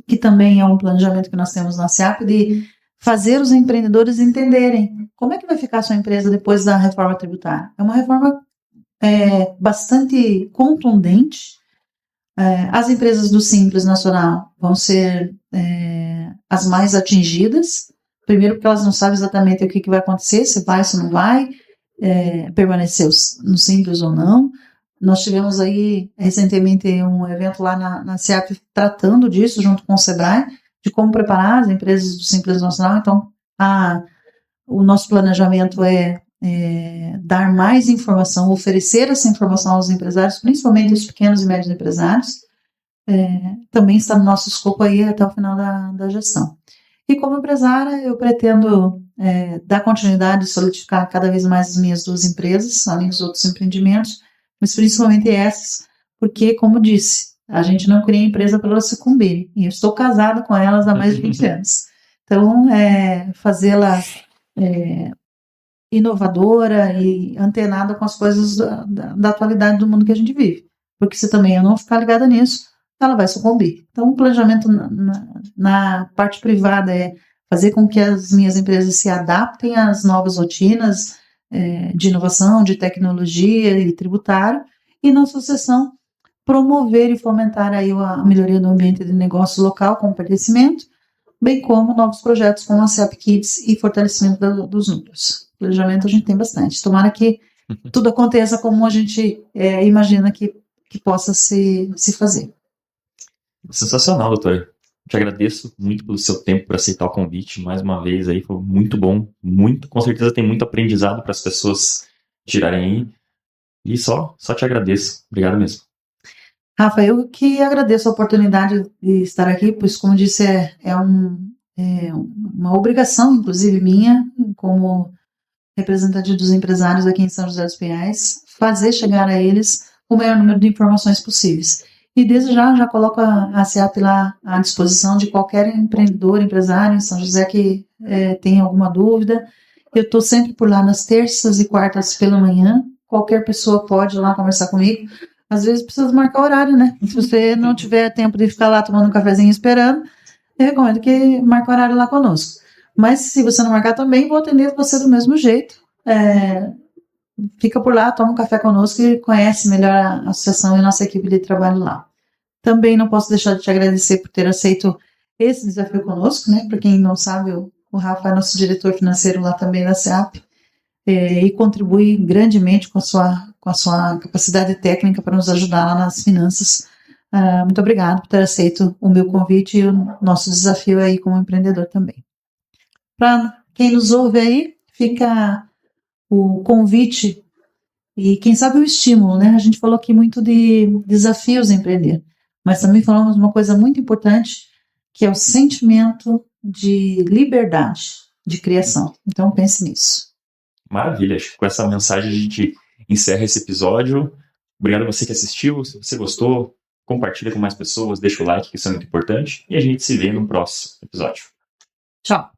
que também é um planejamento que nós temos na SEAP, de fazer os empreendedores entenderem como é que vai ficar a sua empresa depois da reforma tributária. É uma reforma bastante contundente. As empresas do Simples Nacional vão ser as mais atingidas, primeiro porque elas não sabem exatamente o que vai acontecer, se vai, se não vai, permanecer no Simples ou não. Nós tivemos aí recentemente um evento lá na SEAP tratando disso, junto com o SEBRAE, de como preparar as empresas do Simples Nacional. Então, o nosso planejamento é dar mais informação, oferecer essa informação aos empresários, principalmente os pequenos e médios empresários. Também está no nosso escopo aí até o final da gestão. E como empresária, eu pretendo dar continuidade e solidificar cada vez mais as minhas 2 empresas, além dos outros empreendimentos, mas principalmente essas, porque, como disse, a gente não cria empresa para elas sucumbirem, e eu estou casada com elas há mais de 20 anos. Então, fazê-la inovadora e antenada com as coisas da atualidade do mundo que a gente vive, porque se também eu não ficar ligada nisso, ela vai sucumbir. Então, o planejamento na parte privada é fazer com que as minhas empresas se adaptem às novas rotinas de inovação, de tecnologia e tributário, e na associação promover e fomentar aí a melhoria do ambiente de negócio local com pertencimento, bem como novos projetos como a SEAP Kids e fortalecimento dos núcleos. Planejamento a gente tem bastante. Tomara que tudo aconteça como a gente imagina que possa se fazer. Sensacional, doutora. Te agradeço muito pelo seu tempo para aceitar o convite mais uma vez aí, foi muito bom, com certeza tem muito aprendizado para as pessoas tirarem aí, e só te agradeço, obrigado mesmo. Rafa, eu que agradeço a oportunidade de estar aqui, pois como disse, uma obrigação, inclusive minha, como representante dos empresários aqui em São José dos Pinhais, fazer chegar a eles o maior número de informações possíveis. E desde já coloco a SEAP lá à disposição de qualquer empreendedor, empresário em São José que tenha alguma dúvida. Eu estou sempre por lá nas terças e quartas pela manhã. Qualquer pessoa pode ir lá conversar comigo. Às vezes precisa marcar horário, né? Se você não tiver tempo de ficar lá tomando um cafezinho esperando, eu recomendo que marque horário lá conosco. Mas se você não marcar também, vou atender você do mesmo jeito. Fica por lá, toma um café conosco e conhece melhor a associação e nossa equipe de trabalho lá. Também não posso deixar de te agradecer por ter aceito esse desafio conosco, né? Para quem não sabe, o Rafa é nosso diretor financeiro lá também da SEAP e contribui grandemente com a sua capacidade técnica para nos ajudar lá nas finanças. Muito obrigado por ter aceito o meu convite e o nosso desafio aí como empreendedor também. Para quem nos ouve aí, fica o convite e quem sabe o estímulo, né? A gente falou aqui muito de desafios a empreender, mas também falamos uma coisa muito importante, que é o sentimento de liberdade de criação. Então pense nisso. Maravilha, acho que com essa mensagem a gente encerra esse episódio. Obrigado a você que assistiu, se você gostou, compartilha com mais pessoas, deixa o like, que isso é muito importante, e a gente se vê no próximo episódio. Tchau.